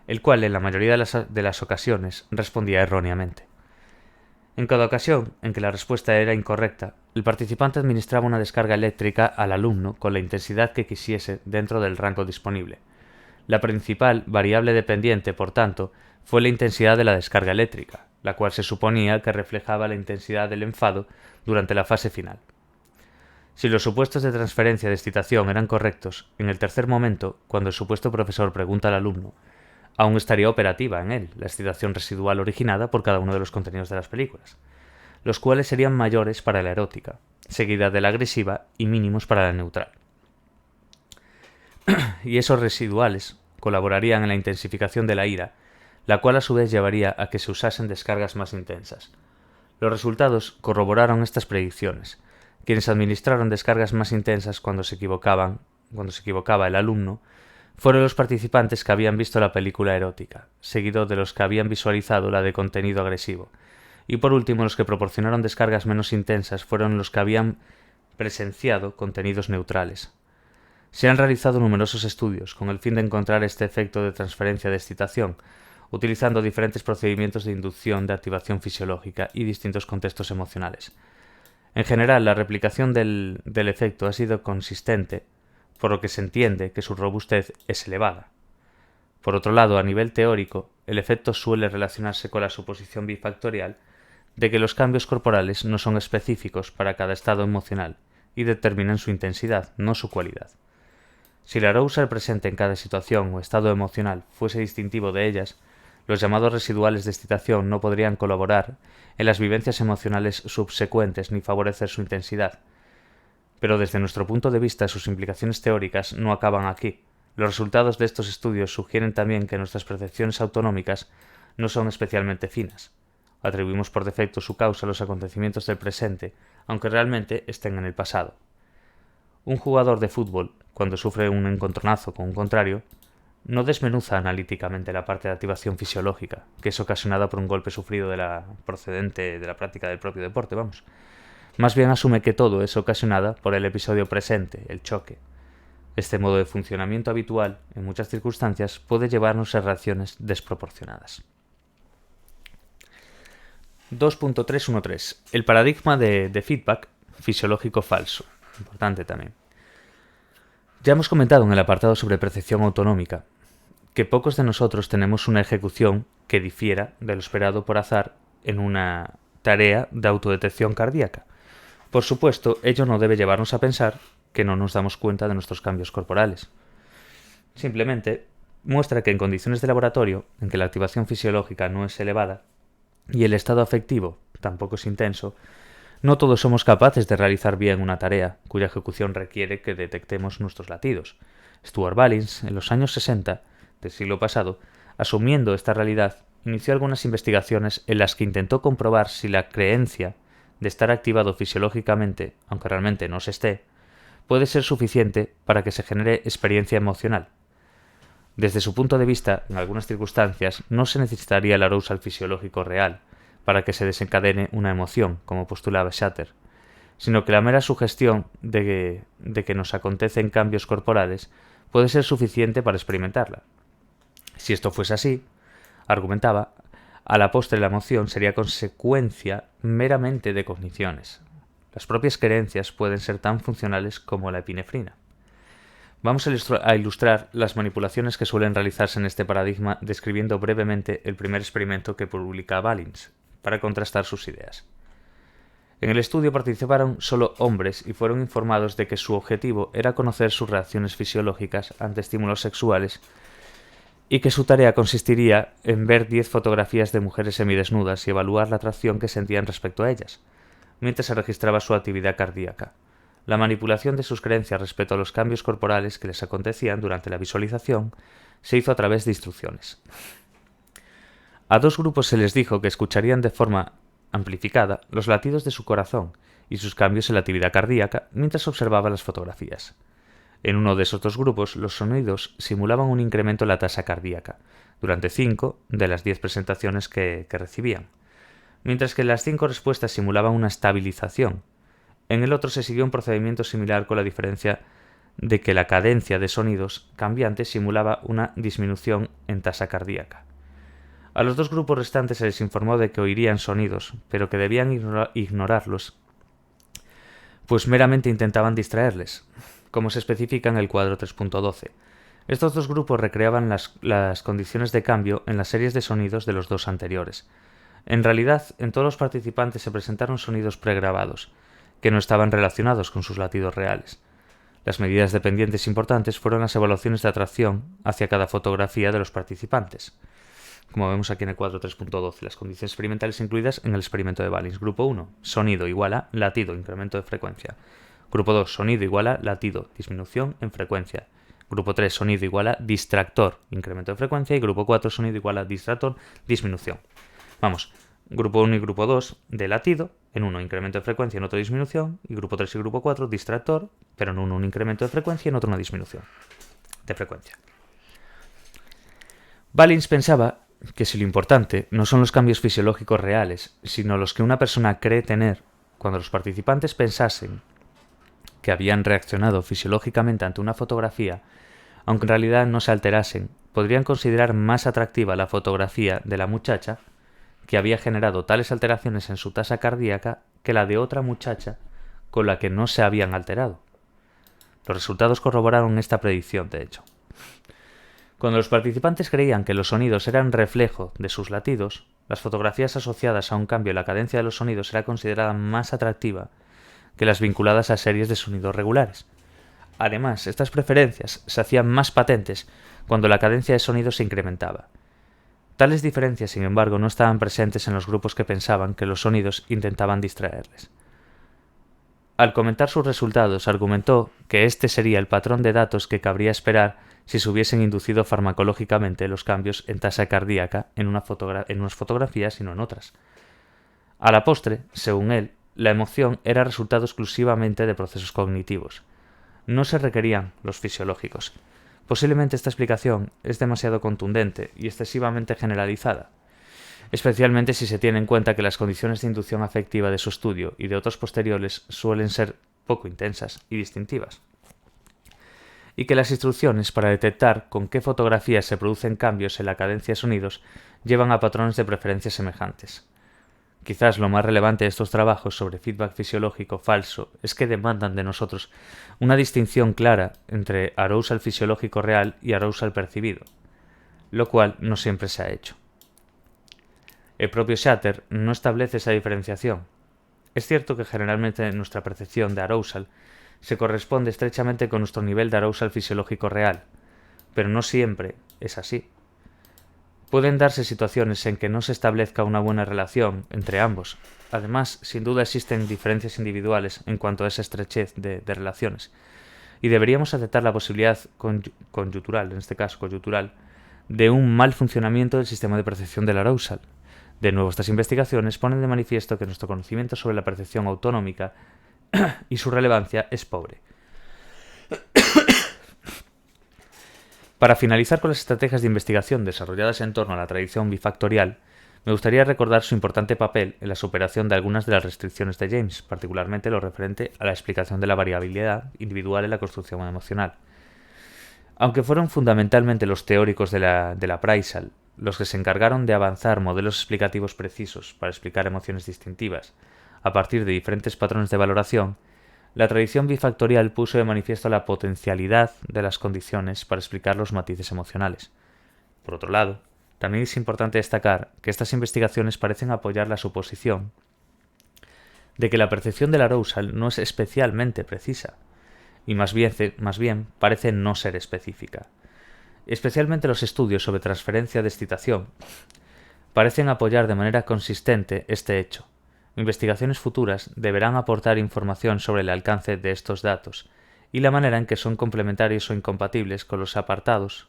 el cual en la mayoría de las ocasiones respondía erróneamente. En cada ocasión en que la respuesta era incorrecta, el participante administraba una descarga eléctrica al alumno con la intensidad que quisiese dentro del rango disponible. La principal variable dependiente, por tanto, fue la intensidad de la descarga eléctrica, la cual se suponía que reflejaba la intensidad del enfado durante la fase final. Si los supuestos de transferencia de excitación eran correctos, en el tercer momento, cuando el supuesto profesor pregunta al alumno, aún estaría operativa en él la excitación residual originada por cada uno de los contenidos de las películas, los cuales serían mayores para la erótica, seguida de la agresiva y mínimos para la neutral. Y esos residuales colaborarían en la intensificación de la ira, la cual a su vez llevaría a que se usasen descargas más intensas. Los resultados corroboraron estas predicciones. Quienes administraron descargas más intensas cuando se equivocaba el alumno, fueron los participantes que habían visto la película erótica, seguido de los que habían visualizado la de contenido agresivo, y por último los que proporcionaron descargas menos intensas fueron los que habían presenciado contenidos neutrales. Se han realizado numerosos estudios con el fin de encontrar este efecto de transferencia de excitación, utilizando diferentes procedimientos de inducción de activación fisiológica y distintos contextos emocionales. En general, la replicación del efecto ha sido consistente, por lo que se entiende que su robustez es elevada. Por otro lado, a nivel teórico, el efecto suele relacionarse con la suposición bifactorial de que los cambios corporales no son específicos para cada estado emocional y determinan su intensidad, no su cualidad. Si el arousal presente en cada situación o estado emocional fuese distintivo de ellas, los llamados residuales de excitación no podrían colaborar en las vivencias emocionales subsecuentes ni favorecer su intensidad. Pero desde nuestro punto de vista, sus implicaciones teóricas no acaban aquí. Los resultados de estos estudios sugieren también que nuestras percepciones autonómicas no son especialmente finas. Atribuimos por defecto su causa a los acontecimientos del presente, aunque realmente estén en el pasado. Un jugador de fútbol, cuando sufre un encontronazo con un contrario, no desmenuza analíticamente la parte de activación fisiológica, que es ocasionada por un golpe sufrido procedente de la práctica del propio deporte, Más bien asume que todo es ocasionada por el episodio presente, el choque. Este modo de funcionamiento habitual, en muchas circunstancias, puede llevarnos a reacciones desproporcionadas. 2.313. El paradigma de feedback fisiológico falso. Importante también. Ya hemos comentado en el apartado sobre percepción autonómica que pocos de nosotros tenemos una ejecución que difiera de lo esperado por azar en una tarea de autodetección cardíaca. Por supuesto, ello no debe llevarnos a pensar que no nos damos cuenta de nuestros cambios corporales. Simplemente muestra que en condiciones de laboratorio, en que la activación fisiológica no es elevada y el estado afectivo tampoco es intenso, no todos somos capaces de realizar bien una tarea cuya ejecución requiere que detectemos nuestros latidos. Stuart Ballins, en los años 60 del siglo pasado, asumiendo esta realidad, inició algunas investigaciones en las que intentó comprobar si la creencia de estar activado fisiológicamente, aunque realmente no se esté, puede ser suficiente para que se genere experiencia emocional. Desde su punto de vista, en algunas circunstancias, no se necesitaría el arousal fisiológico real para que se desencadene una emoción, como postulaba Shatter, sino que la mera sugestión de que nos acontecen cambios corporales puede ser suficiente para experimentarla. Si esto fuese así, argumentaba, a la postre la emoción sería consecuencia meramente de cogniciones. Las propias creencias pueden ser tan funcionales como la epinefrina. Vamos a ilustrar las manipulaciones que suelen realizarse en este paradigma describiendo brevemente el primer experimento que publica Ballins, para contrastar sus ideas. En el estudio participaron solo hombres y fueron informados de que su objetivo era conocer sus reacciones fisiológicas ante estímulos sexuales y que su tarea consistiría en ver 10 fotografías de mujeres semidesnudas y evaluar la atracción que sentían respecto a ellas, mientras se registraba su actividad cardíaca. La manipulación de sus creencias respecto a los cambios corporales que les acontecían durante la visualización se hizo a través de instrucciones. A 2 grupos se les dijo que escucharían de forma amplificada los latidos de su corazón y sus cambios en la actividad cardíaca mientras observaban las fotografías. En uno de esos 2 grupos, los sonidos simulaban un incremento en la tasa cardíaca durante 5 de las 10 presentaciones que recibían, mientras que las 5 respuestas simulaban una estabilización. En el otro se siguió un procedimiento similar con la diferencia de que la cadencia de sonidos cambiantes simulaba una disminución en tasa cardíaca. A los 2 grupos restantes se les informó de que oirían sonidos, pero que debían ignorarlos, pues meramente intentaban distraerles, como se especifica en el cuadro 3.12. Estos 2 grupos recreaban las condiciones de cambio en las series de sonidos de los 2 anteriores. En realidad, en todos los participantes se presentaron sonidos pregrabados, que no estaban relacionados con sus latidos reales. Las medidas dependientes importantes fueron las evaluaciones de atracción hacia cada fotografía de los participantes. Como vemos aquí en el cuadro 3.12, las condiciones experimentales incluidas en el experimento de Ballins. Grupo 1, sonido igual a latido, incremento de frecuencia. Grupo 2, sonido igual a latido, disminución en frecuencia. Grupo 3, sonido igual a distractor, incremento de frecuencia. Y grupo 4, sonido igual a distractor, disminución. Grupo 1 y grupo 2 de latido, en uno incremento de frecuencia, en otro disminución. Y grupo 3 y grupo 4, distractor, pero en uno un incremento de frecuencia y en otro una disminución de frecuencia. Ballins pensaba que si lo importante no son los cambios fisiológicos reales, sino los que una persona cree tener cuando los participantes pensasen que habían reaccionado fisiológicamente ante una fotografía, aunque en realidad no se alterasen podrían considerar más atractiva la fotografía de la muchacha que había generado tales alteraciones en su tasa cardíaca que la de otra muchacha con la que no se habían alterado. Los resultados corroboraron esta predicción, de hecho. Cuando los participantes creían que los sonidos eran reflejo de sus latidos, las fotografías asociadas a un cambio en la cadencia de los sonidos era considerada más atractiva que las vinculadas a series de sonidos regulares. Además, estas preferencias se hacían más patentes cuando la cadencia de sonidos se incrementaba. Tales diferencias, sin embargo, no estaban presentes en los grupos que pensaban que los sonidos intentaban distraerles. Al comentar sus resultados, argumentó que este sería el patrón de datos que cabría esperar si se hubiesen inducido farmacológicamente los cambios en tasa cardíaca en unas fotografías y no en otras. A la postre, según él, la emoción era resultado exclusivamente de procesos cognitivos. No se requerían los fisiológicos. Posiblemente esta explicación es demasiado contundente y excesivamente generalizada, especialmente si se tiene en cuenta que las condiciones de inducción afectiva de su estudio y de otros posteriores suelen ser poco intensas y distintivas, y que las instrucciones para detectar con qué fotografías se producen cambios en la cadencia de sonidos llevan a patrones de preferencia semejantes. Quizás lo más relevante de estos trabajos sobre feedback fisiológico falso es que demandan de nosotros una distinción clara entre arousal fisiológico real y arousal percibido, lo cual no siempre se ha hecho. El propio Shatter no establece esa diferenciación. Es cierto que generalmente nuestra percepción de arousal se corresponde estrechamente con nuestro nivel de arousal fisiológico real, pero no siempre es así. Pueden darse situaciones en que no se establezca una buena relación entre ambos. Además, sin duda existen diferencias individuales en cuanto a esa estrechez de relaciones, y deberíamos aceptar la posibilidad coyuntural, en este caso coyuntural, de un mal funcionamiento del sistema de percepción del arousal. De nuevo, estas investigaciones ponen de manifiesto que nuestro conocimiento sobre la percepción autonómica y su relevancia es pobre. Para finalizar con las estrategias de investigación desarrolladas en torno a la tradición bifactorial, me gustaría recordar su importante papel en la superación de algunas de las restricciones de James, particularmente lo referente a la explicación de la variabilidad individual en la construcción emocional. Aunque fueron fundamentalmente los teóricos de la appraisal los que se encargaron de avanzar modelos explicativos precisos para explicar emociones distintivas a partir de diferentes patrones de valoración, la tradición bifactorial puso de manifiesto la potencialidad de las condiciones para explicar los matices emocionales. Por otro lado, también es importante destacar que estas investigaciones parecen apoyar la suposición de que la percepción del arousal no es especialmente precisa, y más bien parece no ser específica. Especialmente los estudios sobre transferencia de excitación parecen apoyar de manera consistente este hecho. Investigaciones futuras deberán aportar información sobre el alcance de estos datos y la manera en que son complementarios o incompatibles con los aportados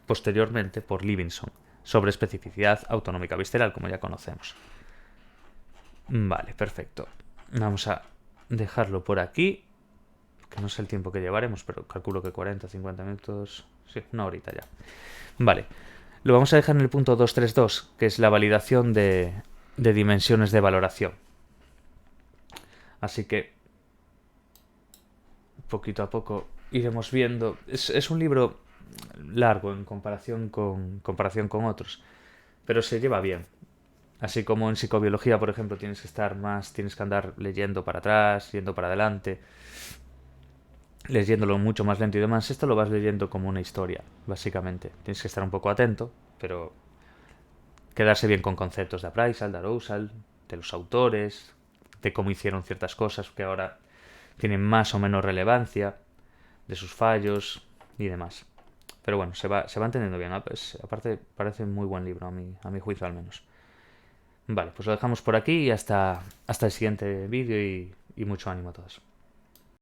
posteriormente por Levinson sobre especificidad autonómica visceral, como ya conocemos. Vale, perfecto. Vamos a dejarlo por aquí, que no sé el tiempo que llevaremos, pero calculo que 40, 50 minutos... Sí, una horita ya. Vale, lo vamos a dejar en el punto 232, que es la validación de dimensiones de valoración. Así que poquito a poco iremos viendo. Es un libro largo en comparación con otros, pero se lleva bien. Así como en psicobiología, por ejemplo, tienes que andar leyendo para atrás, yendo para adelante, leyéndolo mucho más lento y demás. Esto lo vas leyendo como una historia, básicamente. Tienes que estar un poco atento, pero quedarse bien con conceptos de appraisal, de arousal, de los autores, de cómo hicieron ciertas cosas que ahora tienen más o menos relevancia, de sus fallos y demás. Pero bueno, se va entendiendo bien. Aparte, parece muy buen libro, a mi juicio al menos. Vale, pues lo dejamos por aquí y hasta el siguiente vídeo y mucho ánimo a todos.